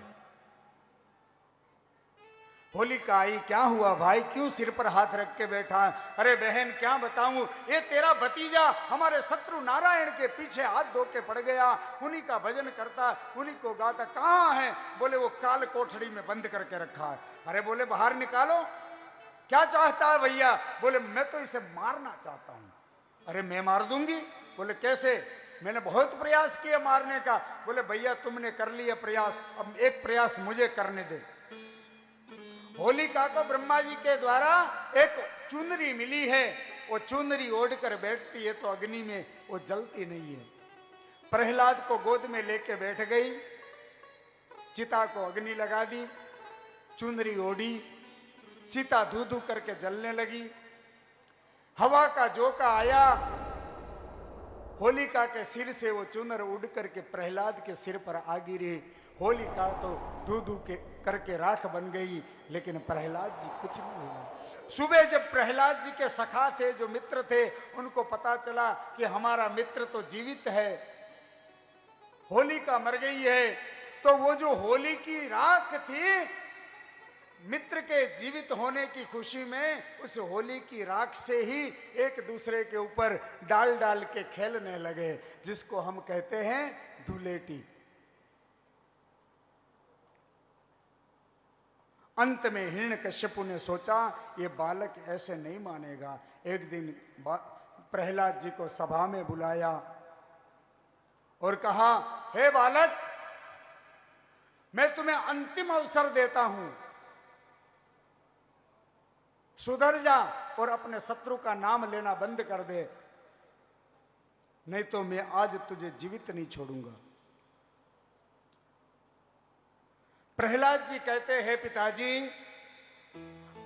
होलिका आई, क्या हुआ भाई, क्यों सिर पर हाथ रख के बैठा है? अरे बहन क्या बताऊं, ये तेरा भतीजा हमारे शत्रु नारायण के पीछे हाथ धो के पड़ गया, उन्हीं का भजन करता, उन्हीं को गाता। कहाँ है? बोले वो काल कोठड़ी में बंद करके रखा है। अरे बोले बाहर निकालो। क्या चाहता है भैया? बोले मैं तो इसे मारना चाहता हूं। अरे मैं मार दूंगी। बोले कैसे? मैंने बहुत प्रयास किया मारने का। बोले भैया तुमने कर लिया प्रयास, अब एक प्रयास मुझे करने दे। होलिका को ब्रह्मा जी के द्वारा एक चुनरी मिली है, वो चुनरी ओढ़ कर बैठती है तो अग्नि में वो जलती नहीं है। प्रहलाद को गोद में लेके बैठ गई, चिता को अग्नि लगा दी, चुनरी ओढ़ी, चिता धू धू करके जलने लगी। हवा का झोंका आया, होलिका के सिर से वो चुनर उड़ करके प्रहलाद के सिर पर आ गिरी। होलिका तो धू धू के करके राख बन गई, लेकिन प्रहलाद जी कुछ नहीं हुआ। सुबह जब प्रहलाद जी के सखा थे, जो मित्र थे, उनको पता चला कि हमारा मित्र तो जीवित है, होलिका मर गई है, तो वो जो होली की राख थी, मित्र के जीवित होने की खुशी में उस होली की राख से ही एक दूसरे के ऊपर डाल डाल के खेलने लगे, जिसको हम कहते हैं धुलेटी। अंत में हिरण्यकश्यपु ने सोचा ये बालक ऐसे नहीं मानेगा। एक दिन प्रहलाद जी को सभा में बुलाया और कहा, हे बालक, मैं तुम्हें अंतिम अवसर देता हूं, सुधर जा और अपने शत्रु का नाम लेना बंद कर दे, नहीं तो मैं आज तुझे जीवित नहीं छोड़ूंगा। प्रहलाद जी कहते हैं, पिताजी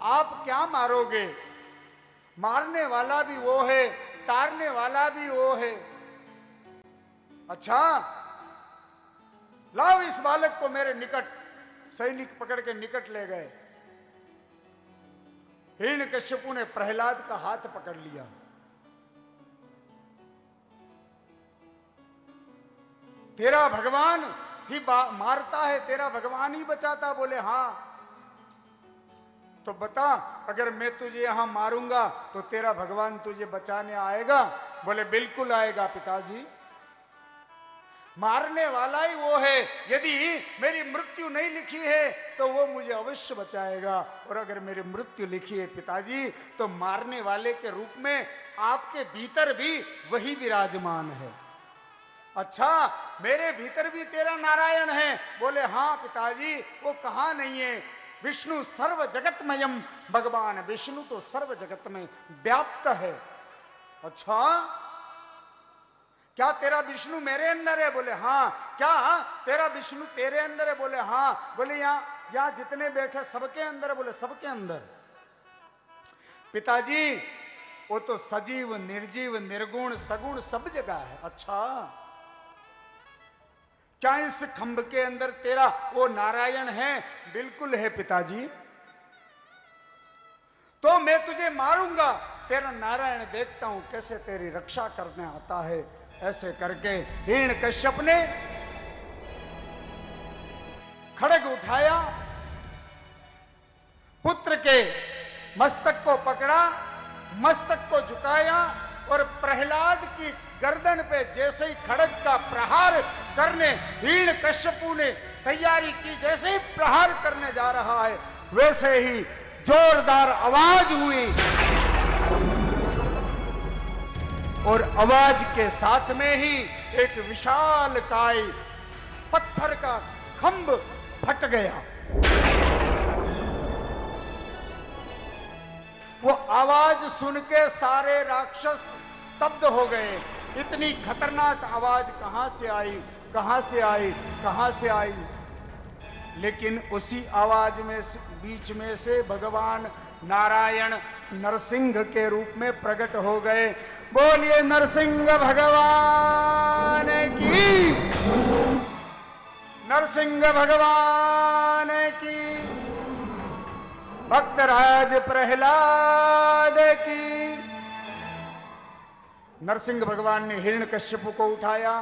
आप क्या मारोगे? मारने वाला भी वो है, तारने वाला भी वो है। अच्छा, लाओ इस बालक को मेरे निकट। सैनिक पकड़ के निकट ले गए। हिरण्यकश्यपु ने प्रहलाद का हाथ पकड़ लिया। तेरा भगवान ही मारता है, तेरा भगवान ही बचाता? बोले हाँ। तो बता, अगर मैं तुझे यहां मारूंगा तो तेरा भगवान तुझे बचाने आएगा? बोले बिल्कुल आएगा पिताजी, मारने वाला ही वो है। यदि मेरी मृत्यु नहीं लिखी है तो वो मुझे अवश्य बचाएगा, और अगर मेरी मृत्यु लिखी है पिताजी तो मारने वाले के रूप में आपके भीतर भी वही विराजमान है। अच्छा, मेरे भीतर भी तेरा नारायण है? बोले हाँ पिताजी। वो कहाँ नहीं है? विष्णु सर्व जगतमयम, भगवान विष्णु तो सर्व जगत में व्याप्त है। अच्छा, क्या तेरा विष्णु मेरे अंदर है? बोले हाँ। क्या तेरा विष्णु तेरे अंदर है? बोले हाँ। बोले यहाँ जितने बैठे सबके अंदर है? बोले सबके अंदर। पिताजी वो तो सजीव, निर्जीव, निर्गुण, सगुण सब जगह है। अच्छा, क्या इस खंभ के अंदर तेरा वो नारायण है? बिल्कुल है पिताजी। तो मैं तुझे मारूंगा, तेरा नारायण देखता हूं कैसे तेरी रक्षा करने आता है। ऐसे करके हिरण्यकश्यप ने खड्ग उठाया, पुत्र के मस्तक को पकड़ा, मस्तक को झुकाया, और प्रहलाद की गर्दन पे जैसे ही खड्ग का प्रहार करने हिरण्यकश्यपु ने तैयारी की, जैसे ही प्रहार करने जा रहा है, वैसे ही जोरदार आवाज हुई, और आवाज के साथ में ही एक विशालकाय पत्थर का खंभ फट गया। वो आवाज सुन के सारे राक्षस स्तब्ध हो गए। इतनी खतरनाक आवाज कहां से आई, कहां से आई, कहां से आई? लेकिन उसी आवाज में बीच में से भगवान नारायण नरसिंह के रूप में प्रकट हो गए। बोलिए नरसिंह भगवान की, नरसिंह भगवान की, भक्तराज प्रहलाद की। नरसिंह भगवान ने हिरण्यकश्यप को उठाया,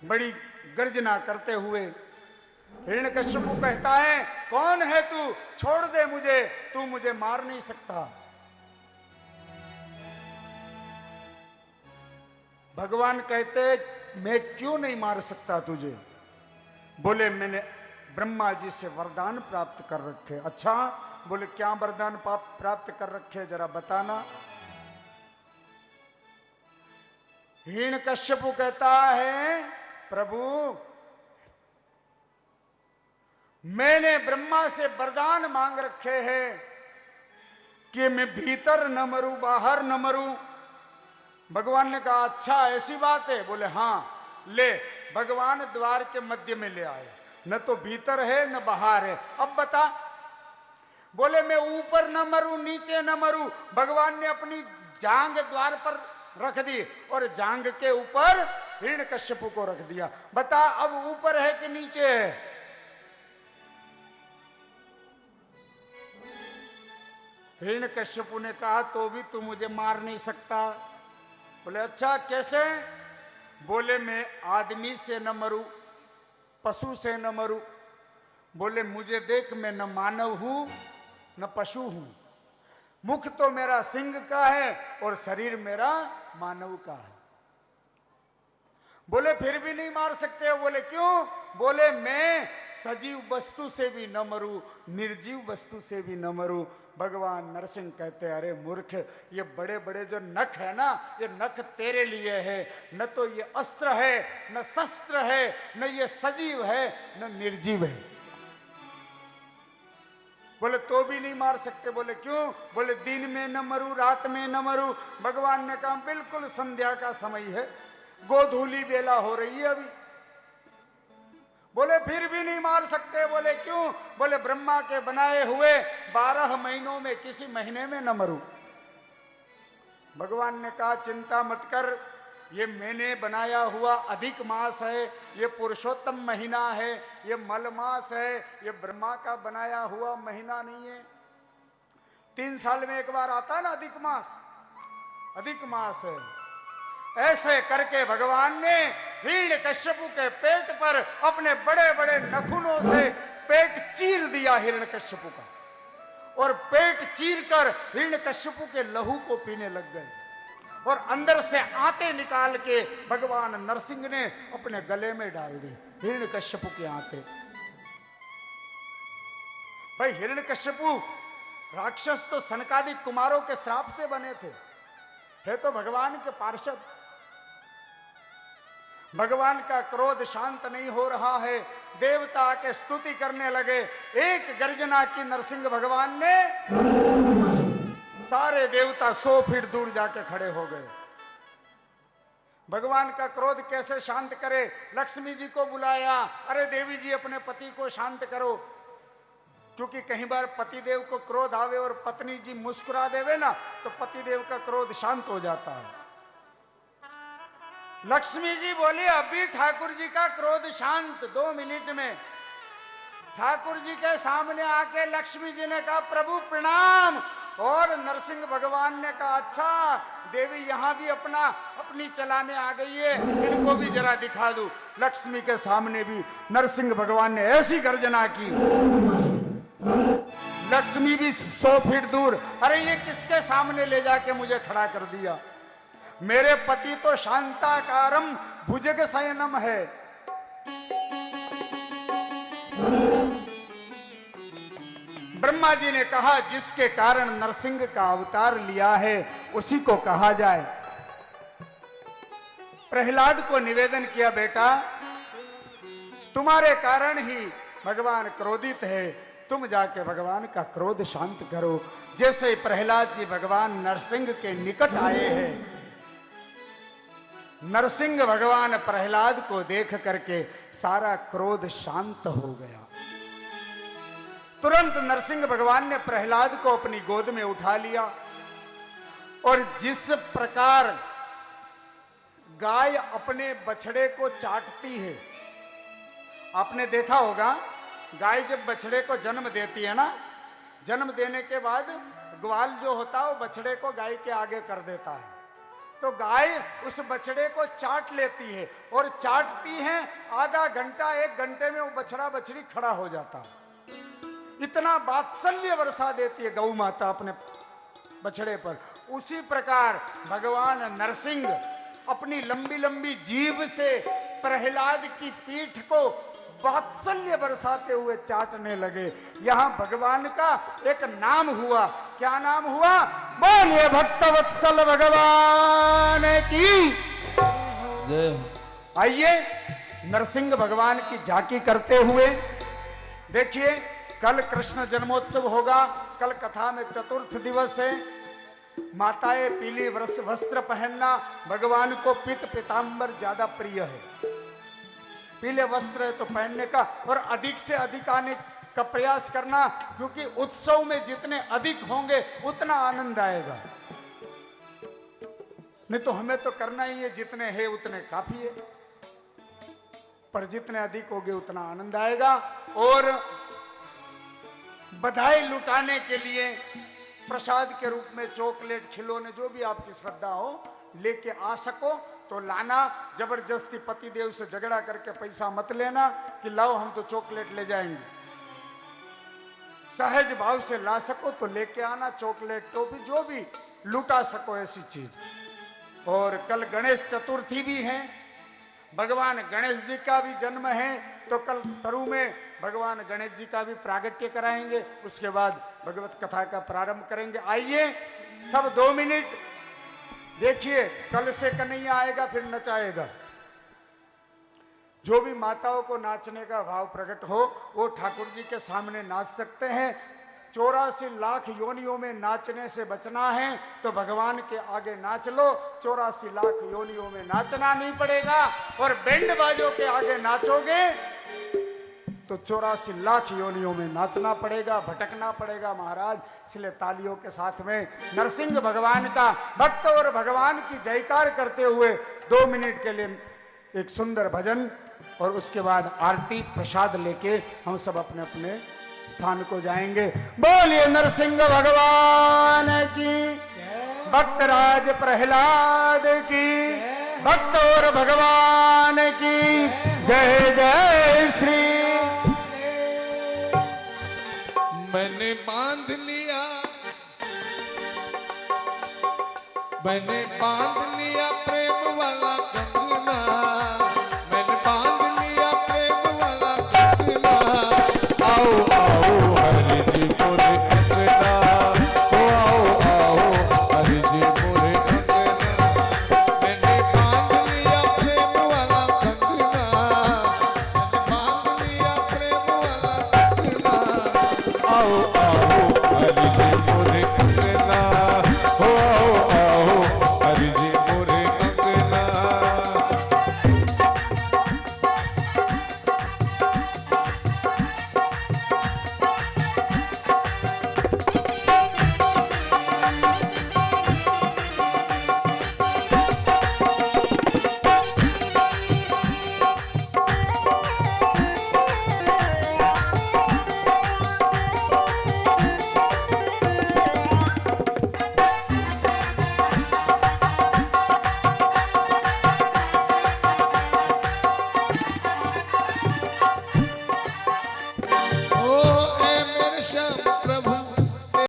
बड़ी गर्जना करते हुए हिरण्यकश्यप कहता है, कौन है तू? छोड़ दे मुझे, तू मुझे मार नहीं सकता। भगवान कहते, मैं क्यों नहीं मार सकता तुझे? बोले मैंने ब्रह्मा जी से वरदान प्राप्त कर रखे। अच्छा, बोले क्या वरदान प्राप्त कर रखे, जरा बताना। हिरण्यकश्यपु कहता है, प्रभु मैंने ब्रह्मा से वरदान मांग रखे हैं कि मैं भीतर न मरूं, बाहर न मरूं। भगवान ने कहा, अच्छा ऐसी बात है? बोले हाँ, ले। भगवान द्वार के मध्य में ले आए, न तो भीतर है न बाहर है। अब बता। बोले मैं ऊपर न मरूं, नीचे न मरूं। भगवान ने अपनी जांग द्वार पर रख दी और जांग के ऊपर हिरण्यकश्यपु को रख दिया। बता अब ऊपर है कि नीचे है? हिरण्यकश्यपु ने कहा, तो भी तू मुझे मार नहीं सकता। बोले अच्छा कैसे? बोले मैं आदमी से न मरूं, पशु से न मरूं। बोले मुझे देख, मैं न मानव हूं न पशु हूं। मुख तो मेरा सिंह का है और शरीर मेरा मानव का है। बोले फिर भी नहीं मार सकते? बोले क्यों? बोले मैं सजीव वस्तु से भी न मरूं, निर्जीव वस्तु से भी न मरूं। भगवान नरसिंह कहते, अरे मूर्ख, ये बड़े बड़े जो नख है ना, ये नख तेरे लिए है। न तो ये अस्त्र है, न शस्त्र है, न ये सजीव है, न निर्जीव है। बोले तो भी नहीं मार सकते? बोले क्यों? बोले दिन में न मरूं, रात में न मरूं। भगवान ने कहा, बिल्कुल संध्या का समय है, गोधूली बेला हो रही है अभी। बोले फिर भी नहीं मार सकते? बोले क्यों? बोले ब्रह्मा के बनाए हुए 12 महीनों में किसी महीने में न मरूं। भगवान ने कहा, चिंता मत कर, ये मैंने बनाया हुआ अधिक मास है, ये पुरुषोत्तम महीना है, ये मल मास है, ये ब्रह्मा का बनाया हुआ महीना नहीं है। 3 साल में एक बार आता है ना अधिक मास, अधिक मास है। ऐसे करके भगवान ने हिरण्यकश्यपु के पेट पर अपने बड़े बड़े नखुनों से पेट चीर दिया हिरण्यकश्यपु का, और पेट चीर कर हिरण्यकश्यपु के लहू को पीने लग गए, और अंदर से आते निकाल के भगवान नरसिंह ने अपने गले में डाल दी, हिरण्यकश्यपु के आते। भाई हिरण्यकश्यपु राक्षस तो सनकादिक कुमारों के श्राप से बने थे, है तो भगवान के पार्षद। भगवान का क्रोध शांत नहीं हो रहा है, देवता के स्तुति करने लगे। एक गर्जना की नरसिंह भगवान ने, सारे देवता 100 फीट दूर जाके खड़े हो गए। भगवान का क्रोध कैसे शांत करे? लक्ष्मी जी को बुलाया, अरे देवी जी अपने पति को शांत करो, क्योंकि कहीं बार पतिदेव को क्रोध आवे और पत्नी जी मुस्कुरा देवे ना, तो पतिदेव का क्रोध शांत हो जाता है। लक्ष्मी जी बोली, अभी ठाकुर जी का क्रोध शांत, 2 मिनट में। ठाकुर जी के सामने आके लक्ष्मी जी ने कहा, प्रभु प्रणाम। और नरसिंह भगवान ने कहा, अच्छा देवी यहाँ भी अपनी चलाने आ गई है, इनको भी जरा दिखा दूं। लक्ष्मी के सामने भी नरसिंह भगवान ने ऐसी गर्जना की, लक्ष्मी भी 100 फीट दूर। अरे ये किसके सामने ले जाके मुझे खड़ा कर दिया? मेरे पति तो शांताकारम भुजग शयनम है। ब्रह्मा जी ने कहा, जिसके कारण नरसिंह का अवतार लिया है उसी को कहा जाए। प्रहलाद को निवेदन किया, बेटा तुम्हारे कारण ही भगवान क्रोधित है, तुम जाके भगवान का क्रोध शांत करो। जैसे ही प्रहलाद जी भगवान नरसिंह के निकट आए हैं, नरसिंह भगवान प्रहलाद को देख करके सारा क्रोध शांत हो गया। तुरंत नरसिंह भगवान ने प्रहलाद को अपनी गोद में उठा लिया, और जिस प्रकार गाय अपने बछड़े को चाटती है, आपने देखा होगा, गाय जब बछड़े को जन्म देती है ना, जन्म देने के बाद ग्वाल जो होता है वो बछड़े को गाय के आगे कर देता है, तो गाय उस बछड़े को चाट लेती है, और चाटती है आधा घंटा 1 घंटे में वो बछड़ा बछड़ी खड़ा हो जाता है। इतना वात्सल्य वर्षा देती है गौ माता अपने बछड़े पर। उसी प्रकार भगवान नरसिंह अपनी लंबी लंबी जीभ से प्रहलाद की पीठ को वात्सल्य बरसाते हुए चाटने लगे। यहां भगवान का एक नाम हुआ। क्या नाम हुआ? बोलिए भक्तवत्सल भगवान की। जय हो। आइए नरसिंह भगवान की झांकी करते हुए देखिए, कल कृष्ण जन्मोत्सव होगा। कल कथा में चतुर्थ दिवस है। माताएं पीली वस्त्र पहनना, भगवान को पीत पीतांबर ज्यादा प्रिय है। पीले वस्त्र है तो पहनने का, और अधिक से अधिक आने का प्रयास करना, क्योंकि उत्सव में जितने अधिक होंगे उतना आनंद आएगा। नहीं तो हमें तो करना ही है, जितने हैं उतने काफी है, पर जितने अधिक होंगे उतना आनंद आएगा। और बधाई लुटाने के लिए प्रसाद के रूप में चॉकलेट, खिलौने, जो भी आपकी श्रद्धा हो लेके आ सको तो लाना। जबरदस्ती पति देव से झगड़ा करके पैसा मत लेना कि लाओ हम तो चॉकलेट ले जाएंगे। सहज भाव से ला सको तो लेके आना, चॉकलेट, टोपी, जो भी लुटा सको ऐसी चीज। और कल गणेश चतुर्थी भी है, भगवान गणेश जी का भी जन्म है, तो कल शुरू में भगवान गणेश जी का भी प्रागट्य कराएंगे। उसके बाद भगवत कथा का प्रारंभ करेंगे। आइए सब 2 मिनट देखिए, कल से कन्हैया आएगा फिर नचाएगा। जो भी माताओं को नाचने का भाव प्रकट हो वो ठाकुर जी के सामने नाच सकते हैं। 84 लाख योनियों में नाचने से बचना है तो भगवान के आगे नाच लो। 84 लाख योनियों में नाचना नहीं पड़ेगा, और बैंड बाजों के आगे नाचोगे तो 84 लाख योनियों में नाचना पड़ेगा, भटकना पड़ेगा महाराज। इसलिए तालियों के साथ में नरसिंह भगवान का भक्त और भगवान की जयकार करते हुए 2 मिनट के लिए एक सुंदर भजन, और उसके बाद आरती प्रसाद लेके हम सब अपने अपने स्थान को जाएंगे। बोलिए नरसिंह भगवान की, भक्तराज प्रहलाद की, भक्त और भगवान की जय जय श्री। मैंने बांध लिया, मैंने बांध लिया प्रेम वाला कंगना, मैंने बांध लिया प्रेम वाला कंगना। आओ आओ हरि जी मोरे अंगना, आओ आओ हरि जी मोरे अंगना। मैंने बांध लिया प्रेम वाला कंगना, मैंने बांध लिया प्रेम वाला कंगना। आओ